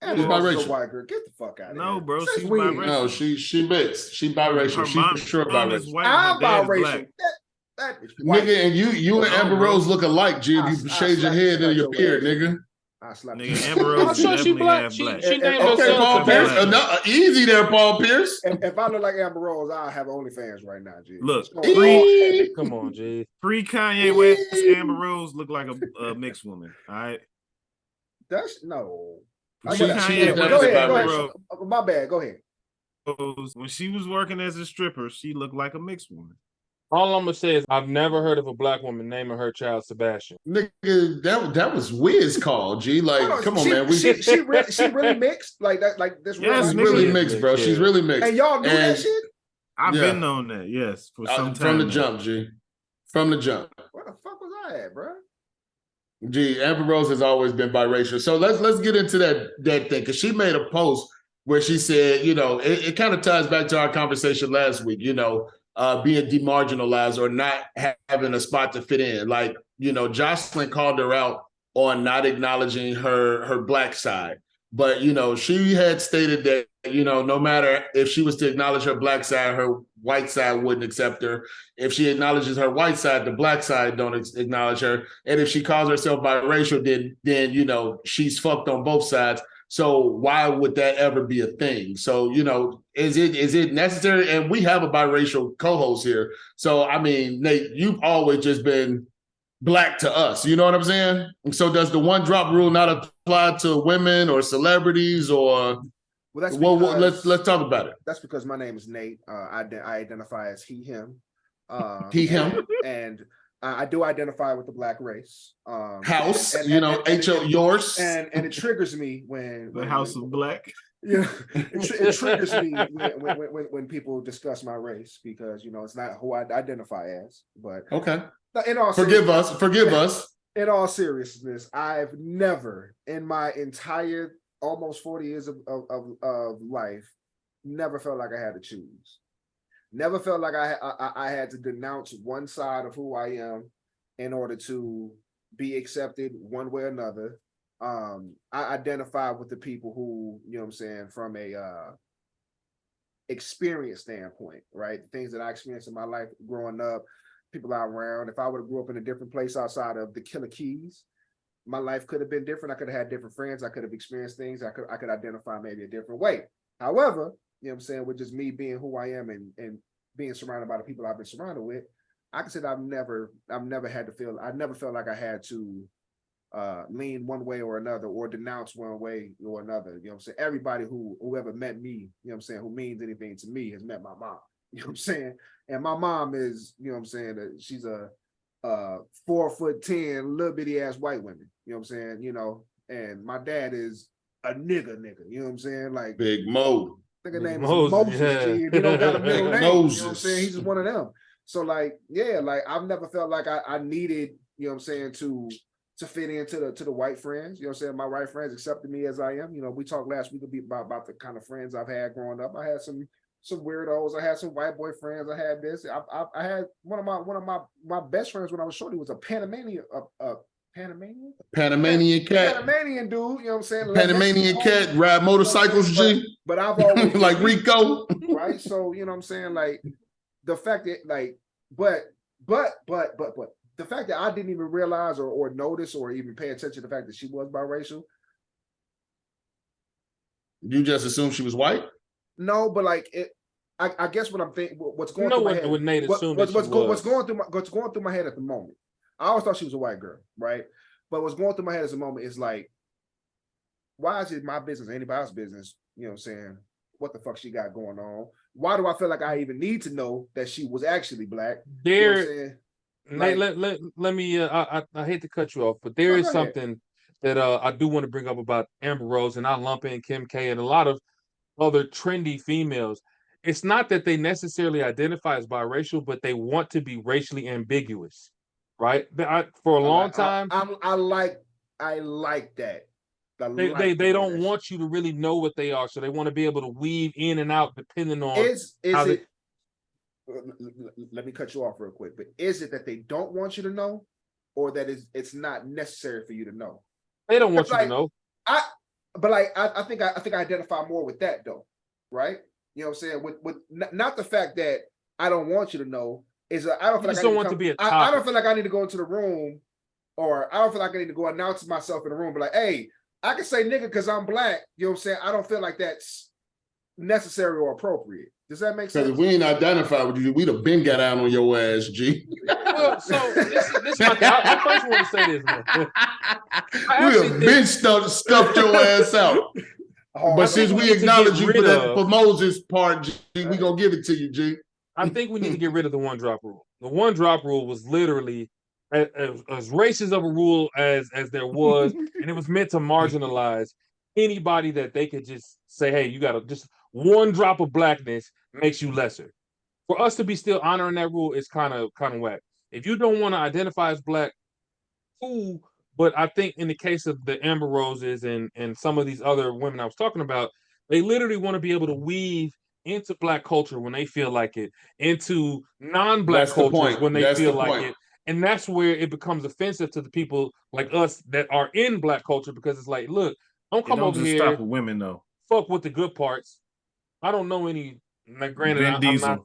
Amber Rose is a white girl. Get the fuck out of here. No, bro, That's she's weird. biracial. No, she mixed. She biracial. She's for sure biracial. I'm biracial. That is white. Nigga, and you and Amber Rose look alike, G. If you shade your head and your beard, nigga. I slapped Nigga, Amber Rose I'm sure she black. She named herself. Okay, Paul Pierce. black. Easy there, Paul Pierce. If I look like Amber Rose, I'll have OnlyFans right now, G. Look, Come on, G. Pre Kanye West, Amber Rose looked like a mixed woman. All right. That's no. She Go is ahead. biracial. My bad. Go ahead. When she was working as a stripper, she looked like a mixed woman. All I'm gonna say is I've never heard of a black woman naming her child Sebastian. Nigga, that was Wiz call, G. Like, come on, man. She really mixed like that. Like this. Yes, She's nigga. really mixed, bro. Yeah. She's really mixed. And y'all knew that shit. I've Yeah. been on that, yes, for some time. From the now. jump, G. From the jump. Where the fuck was I at, bro? G, Amber Rose has always been biracial. So let's get into that thing, because she made a post where she said, you know, it kind of ties back to our conversation last week, you know, being demarginalized or not having a spot to fit in. Like, you know, Jocelyn called her out on not acknowledging her black side. But, you know, she had stated that, you know, no matter if she was to acknowledge her black side, her white side wouldn't accept her. If she acknowledges her white side, the black side don't acknowledge her. And if she calls herself biracial, then, you know, she's fucked on both sides. So why would that ever be a thing? So, you know, is it necessary? And we have a biracial co-host here. So, I mean, Nate, you've always just been black to us. You know what I'm saying? So does the one drop rule not apply to women or celebrities or? Well, that's let's talk about it. That's because my name is Nate. I identify as he, him. He, him. And I do identify with the black race. House, H.O. yours. And it triggers me when The House of Black. Yeah, it triggers me when people discuss my race, because, you know, it's not who I identify as. But okay. Forgive us. In all seriousness, I've never in my entire almost 40 years of life, never felt like I had to choose. Never felt like I had to denounce one side of who I am in order to be accepted one way or another. I identify with the people who, you know what I'm saying, from a experience standpoint, right? The things that I experienced in my life growing up, people I around. If I would have grew up in a different place outside of the Killer Keys, my life could have been different. I could have had different friends. I could have experienced things. I could identify maybe a different way. However, you know what I'm saying, with just me being who I am and being surrounded by the people I've been surrounded with, I can say that I've never felt like I had to lean one way or another or denounce one way or another. You know what I'm saying? Everybody whoever met me, you know what I'm saying, who means anything to me has met my mom. You know what I'm saying? And my mom is, you know what I'm saying, she's a 4'10" little bitty ass white woman. You know what I'm saying? You know, and my dad is a nigga, you know what I'm saying? Like Big Mo. Nigga name is Moses, Moses, G, and he don't got a middle name. Moses. You know what I'm saying? He's just one of them. So like, yeah, like I've never felt like I needed, you know what I'm saying, to fit into the white friends. You know what I'm saying? My white friends accepted me as I am. You know, we talked last week about the kind of friends I've had growing up. I had some weirdos. I had some white boy friends. I had this. I had one of my best friends when I was short. He was a Panamanian Panamanian cat. Panamanian dude, you know what I'm saying? Panamanian cat, ride motorcycles, G. But I've always like Rico. right? So, you know what I'm saying? Like the fact that like, but the fact that I didn't even realize or notice or even pay attention to the fact that she was biracial. You just assumed she was white? No, but like I guess what I'm thinking, what's going through my head, what's going through my head at the moment. I always thought she was a white girl, right? But what's going through my head at the moment is like, why is it my business, anybody else's business? You know what I'm saying? What the fuck she got going on? Why do I feel like I even need to know that she was actually black? There, you know let me. I hate to cut you off, but there is something that I do want to bring up about Amber Rose, and I lump in Kim K and a lot of other trendy females. It's not that they necessarily identify as biracial, but they want to be racially ambiguous, right? For a long time, I like that. They don't want you to really know what they are, so they want to be able to weave in and out depending on let me cut you off real quick, but is it that they don't want you to know, or that it's not necessary for you to know? They don't want you to know. I think I identify more with that though, right? You know what I'm saying? With not the fact that I don't want you to know, is I don't feel like I don't feel like I need to go into the room, or I don't feel like I need to go announce myself in the room, but like, hey, I can say nigga because I'm black. You know what I'm saying? I don't feel like that's necessary or appropriate. Does that make sense? Because if we ain't identified with you, we'd have been got out on your ass, G. Well, so this is my thing. I first want to say this, man. We have been stuffed your ass out. But since we acknowledge you for Moses' part, G, we gonna give it to you, G. I think we need to get rid of the one drop rule. The one drop rule was literally as racist of a rule as there was, and it was meant to marginalize anybody that they could just say, hey, you gotta just one drop of blackness makes you lesser. For us to be still honoring that rule is kind of whack. If you don't want to identify as black, cool. But I think in the case of the Amber Roses and some of these other women I was talking about, they literally want to be able to weave into black culture when they feel like it, into non-black cultures when they feel like it. And that's where it becomes offensive to the people like us that are in black culture, because it's like, look, don't come over here. Stop with women though. Fuck with the good parts. I don't know any. Like, granted, Vin Diesel. I'm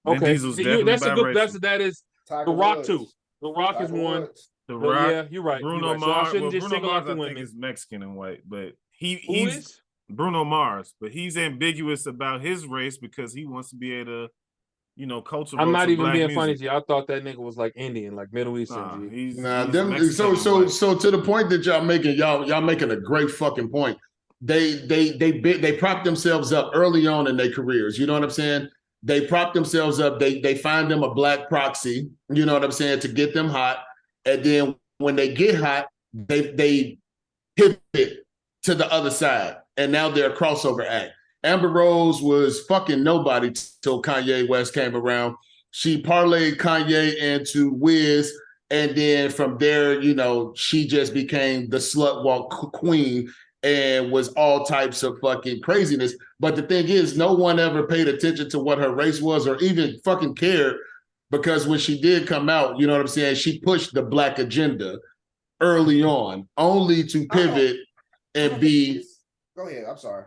not. Okay, that is Tiger The Rock Woods. too. The Rock is one. The Rock. Yeah, you're right. Bruno Mars. So I shouldn't just single out the women. I women. think is Mexican and white, but Who he's is? Bruno Mars, but he's ambiguous about his race because he wants to be able to, culture. I'm not even being music. funny to you. I thought that nigga was like Indian, like Middle Eastern. He's so to the point that y'all making a great fucking point. They prop themselves up early on in their careers. You know what I'm saying? They prop themselves up. They find them a black proxy. You know what I'm saying, to get them hot, and then when they get hot, they pivot to the other side, and now they're a crossover act. Amber Rose was fucking nobody till Kanye West came around. She parlayed Kanye into Wiz, and then from there, she just became the slut walk queen and was all types of fucking craziness. But the thing is, no one ever paid attention to what her race was or even fucking cared, because when she did come out, you know what I'm saying, she pushed the black agenda early on, only to pivot and be. Go ahead. I'm sorry.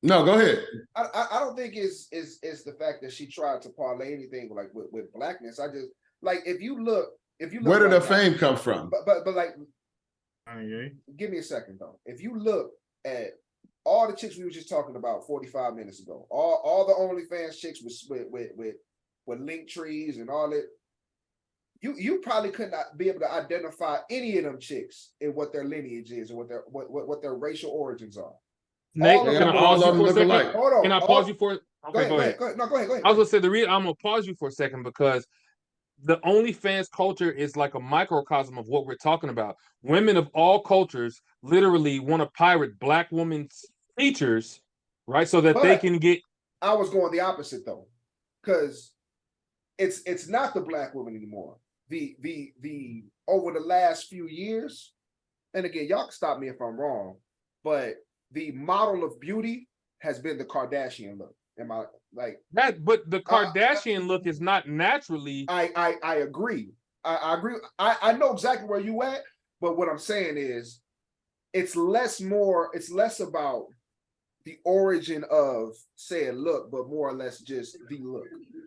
No, go ahead. I don't think it's the fact that she tried to parlay anything like with blackness. I just like if you look where did her fame come from? But like, give me a second though. If you look at all the chicks we were just talking about 45 minutes ago, all the OnlyFans chicks with link trees and all that, you probably could not be able to identify any of them chicks and what their lineage is and what their racial origins are. Nate, can I pause you for a second? Hold on. Can I pause you for? Okay, go ahead. No, go ahead. I was gonna say the reason I'm gonna pause you for a second because the OnlyFans culture is like a microcosm of what we're talking about. Women of all cultures literally want to pirate black women's features, right? So that they can get. I was going the opposite though, because it's not the black woman anymore. The over the last few years, and again, y'all can stop me if I'm wrong, but the model of beauty has been the Kardashian look. Am I like that? But the Kardashian look is not naturally. I agree. I agree. I know exactly where you at, but what I'm saying is it's less about the origin of said look, but more or less just the look,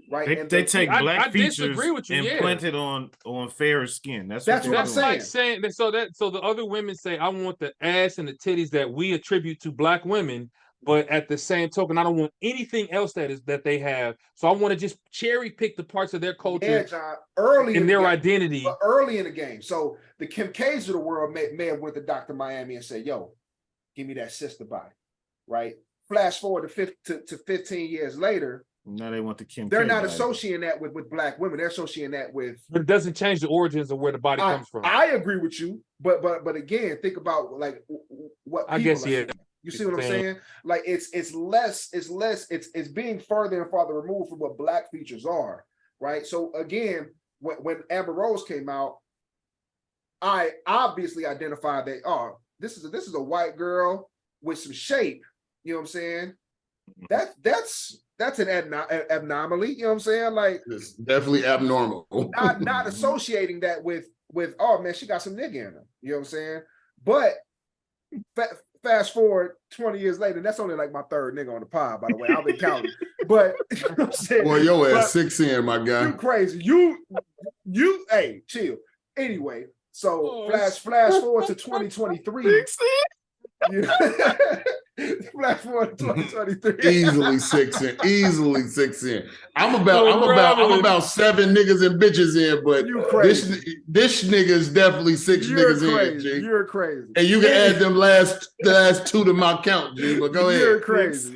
right? They take black features and yeah. plant it on fairer skin. That's what I'm saying. Like saying that. So the other women say, I want the ass and the titties that we attribute to black women, but at the same token, I don't want anything else that they have. So I want to just cherry pick the parts of their culture, yeah, John, early in their game, identity, but early in the game. So the Kim K's of the world may have went to Dr. Miami and said, "Yo, give me that sister body," right? Flash forward to 15 years later. Now they want the Kim. They're not associating that with black women. They're associating that with. But it doesn't change the origins of where the body comes from. I agree with you, but again, think about like what people I guess are yeah. saying. You see what I'm saying? Like it's being further and farther removed from what black features are, right? So again, when Amber Rose came out, I obviously identified that this is a white girl with some shape. You know what I'm saying? That's an abnormally. You know what I'm saying? Like it's definitely abnormal. not associating that with oh man, she got some nigga in her. You know what I'm saying? But fast forward 20 years later, and that's only like my third nigga on the pod, by the way. I've been counting. But you know what I'm saying? Boy, your ass 6 in, my guy. You crazy. You hey, chill. Anyway, so flash forward to 2023. Flash forward to 2023. Easily 6 in. Easily 6 in. I'm about 7 niggas and bitches in, but this nigga is definitely 6 niggas in, G. You're crazy. And you can add them last 2 to my count, G. But go ahead. You're crazy.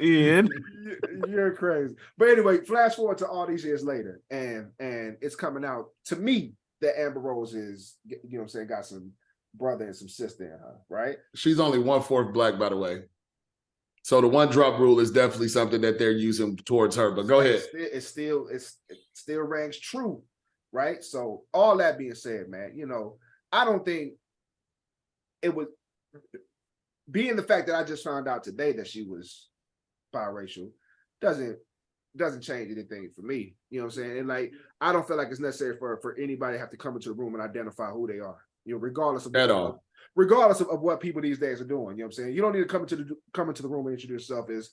You're crazy. But anyway, flash forward to all these years later, and it's coming out to me that Amber Rose is, you know what I'm saying, got some brother and some sister in her, right? She's only 1/4 black, by the way. So the 1 drop rule is definitely something that they're using towards her. But go ahead. It still rings true, right? So all that being said, man, you know, I don't think it would being the fact that I just found out today that she was biracial doesn't change anything for me. You know what I'm saying? And like, I don't feel like it's necessary for anybody to have to come into a room and identify who they are. You know, regardless of what people these days are doing. You know what I'm saying? You don't need to come into the room and introduce yourself as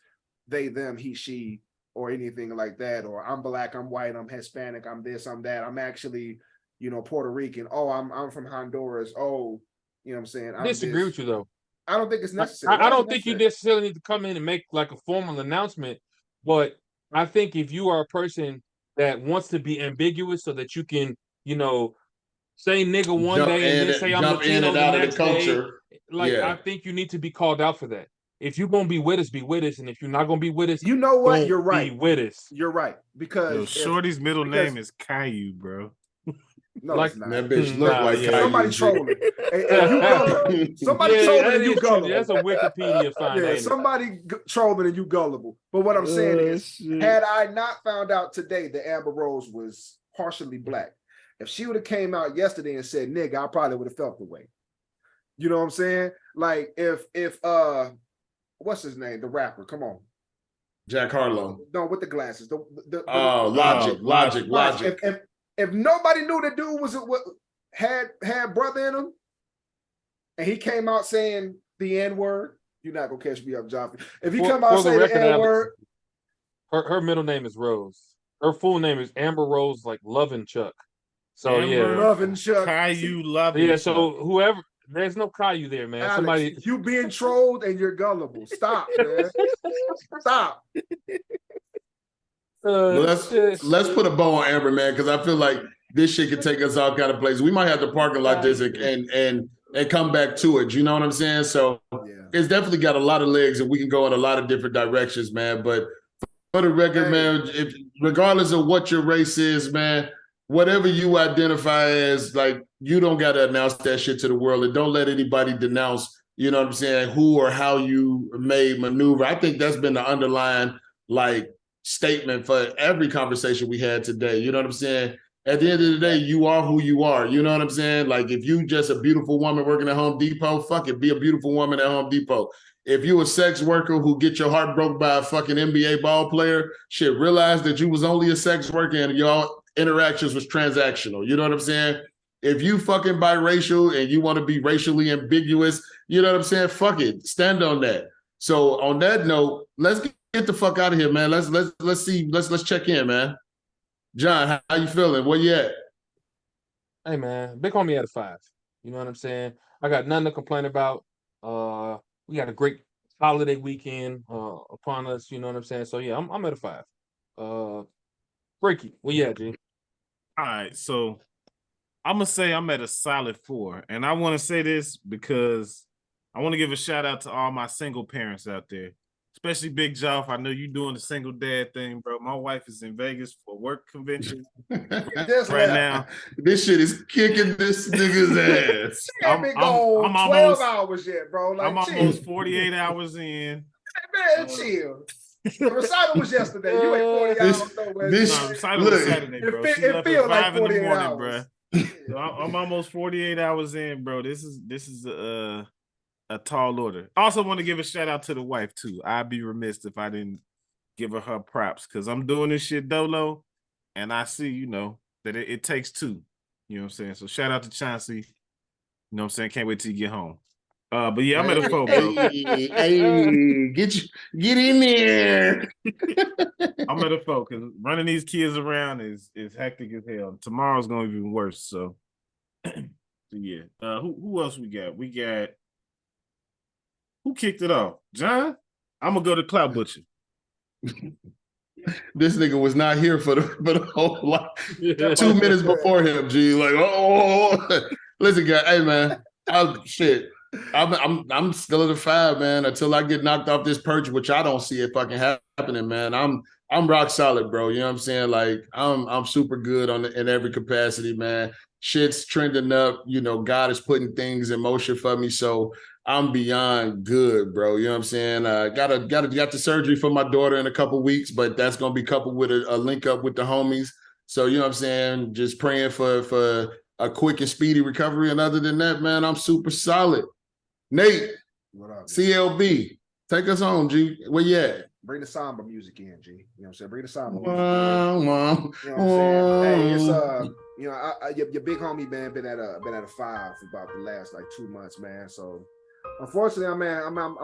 they, them, he, she, or anything like that. Or I'm black, I'm white, I'm Hispanic, I'm this, I'm that. I'm actually, you know, Puerto Rican. Oh, I'm from Honduras. Oh, you know what I'm saying? I disagree with you though. I don't think it's necessary. I don't think you necessarily need to come in and make like a formal announcement, but I think if you are a person that wants to be ambiguous so that you can, you know, say nigga one day and then say I'm Latino the next day. Like, yeah. I think you need to be called out for that. If you're gonna be with us, and if you're not gonna be with us, you know what? You're right. Be with us. You're right. Because Shorty's middle name is Caillou, bro. No, like, it's not. That bitch look like Caillou. Somebody trolling. And you gullible. Somebody trolling and you gullible. That's a Wikipedia find. Yeah, somebody trolling and you gullible. But what I'm saying is, had I not found out today that Amber Rose was partially black, if she would have came out yesterday and said nigga, I probably would have felt the way. You know what I'm saying? Like if what's his name? The rapper, come on. Jack Harlow. No, with the glasses. Logic. If nobody knew the dude was had brother in him, and he came out saying the N-word, you're not gonna catch me up, Joffrey. If he come out saying the N-word, her middle name is Rose. Her full name is Amber Rose, like Lovenchuck. So Amber Lovenchuck. Caillou Lovenchuck. Yeah, so whoever, there's no Caillou there, man. Alex, somebody, you being trolled and you're gullible. Stop, man. Stop. Let's put a bow on Amber, man, because I feel like this shit could take us all kind of places. We might have to park it like this and come back to it. You know what I'm saying? So it's definitely got a lot of legs and we can go in a lot of different directions, man. But for the record, man, regardless of what your race is, man, whatever you identify as, like, you don't got to announce that shit to the world, and don't let anybody denounce you know what I'm saying, who or how you may maneuver. I think that's been the underlying like statement for every conversation we had today. You know what I'm saying? At the end of the day, you are who you are. You know what I'm saying? Like if you just a beautiful woman working at Home Depot, fuck it, be a beautiful woman at Home Depot. If you a sex worker who get your heart broke by a fucking NBA ball player, shit, realize that you was only a sex worker and y'all interactions was transactional. You know what I'm saying? If you fucking biracial and you want to be racially ambiguous, you know what I'm saying? Fuck it, stand on that. So on that note, let's get the fuck out of here, man. Let's check in, man. John, how you feeling? Where you at? Hey man, big homie at a 5. You know what I'm saying? I got nothing to complain about. We got a great holiday weekend upon us. You know what I'm saying? So yeah, I'm at a 5. Breaky, where you at, G? All right, so I'm gonna say I'm at a solid 4, and I want to say this because I want to give a shout out to all my single parents out there. Especially Big Joff. I know you doing the single dad thing, bro. My wife is in Vegas for work convention right now. This shit is kicking this nigga's ass. I'm 12 hours yet, bro. Like, I'm almost 48 hours in. Man, chill. The recital was yesterday. You ain't 40 hours nowhere. The recital was Saturday, bro. It feels like 48 hours. Bro. So I'm almost 48 hours in, bro. This is a tall order. I also want to give a shout out to the wife too. I'd be remiss if I didn't give her props because I'm doing this shit dolo, and I see, you know, that it takes two. You know what I'm saying? So shout out to Chauncey. You know what I'm saying? Can't wait till you get home. But yeah, I'm at a 4, bro. Hey, get in there. I'm at a 4 because running these kids around is hectic as hell. Tomorrow's gonna be even worse. So, yeah. Who else we got? We got. Who kicked it off? John? I'm gonna go to Cloud Butcher. This nigga was not here for the whole lot. 2 minutes before him, G. Like, oh, listen, guy. Hey, man. I'm still at a 5, man. Until I get knocked off this perch, which I don't see it fucking happening, man. I'm rock solid, bro. You know what I'm saying? Like, I'm super good in every capacity, man. Shit's trending up. You know, God is putting things in motion for me, so I'm beyond good, bro. You know what I'm saying? Got the surgery for my daughter in a couple weeks, but that's gonna be coupled with a link up with the homies. So you know what I'm saying? Just praying for a quick and speedy recovery. And other than that, man, I'm super solid. Nate, what up, CLB, take us home, G. Where you at? Bring the samba music in, G. You know what I'm saying? Bring the samba music in. You know what I'm saying? Hey, it's you know, your big homie man been at a 5 for about the last like 2 months, man. So unfortunately, I'm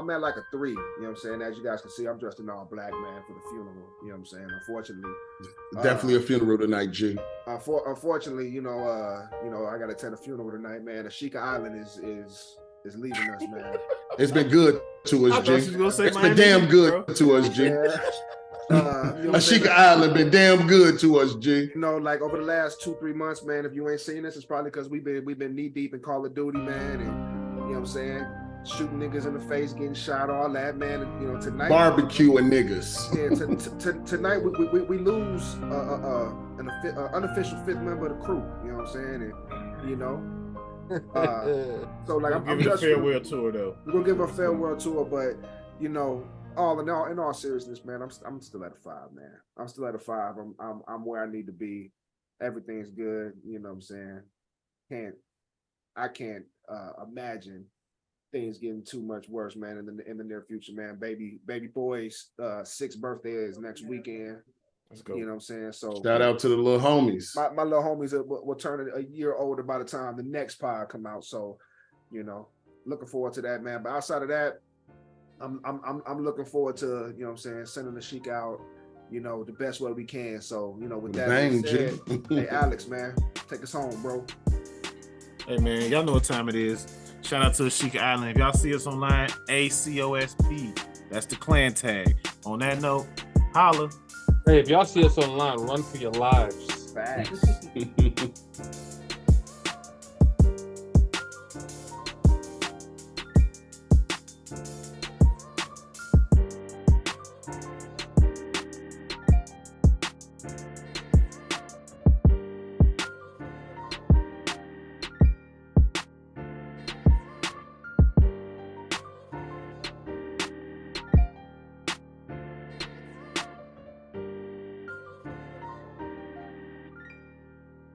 at like a 3. You know what I'm saying? As you guys can see, I'm dressed in all black, man, for the funeral. You know what I'm saying? Unfortunately, definitely a funeral tonight, G. Unfortunately, you know, I got to attend a funeral tonight, man. Ashika Island is leaving us, man. It's been good to us, G. It's been damn good to us, G. Yeah. You know Ashika Island been damn good to us, G. You know, like over the last 2-3 months, man. If you ain't seen this, it's probably because we've been knee deep in Call of Duty, man, and you know what I'm saying, shooting niggas in the face, getting shot, all that, man. And, you know, tonight barbecuing niggas. Yeah, tonight we lose an unofficial 5th member of the crew. You know what I'm saying, and you know. So like I'm just a farewell tour though. We're gonna give her a farewell tour, but you know, in all seriousness, man, I'm still at a 5, man. I'm still at a 5. I'm where I need to be. Everything's good. You know what I'm saying? I can't imagine things getting too much worse, man. In the near future, man. Baby boy's 6th birthday is next weekend. Let's go. You know what I'm saying? So shout out to the little homies. My little homies will turn a year older by the time the next pod come out. So, you know, looking forward to that, man. But outside of that, I'm looking forward to, you know what I'm saying, sending the Sheik out, you know, the best way we can. So, you know, with that being said, hey Alex, man, take us home, bro. Hey man, y'all know what time it is. Shout out to Ashika Island. If y'all see us online, ACOSP. That's the clan tag. On that note, holla. Hey, if y'all see us online, run for your lives. Facts.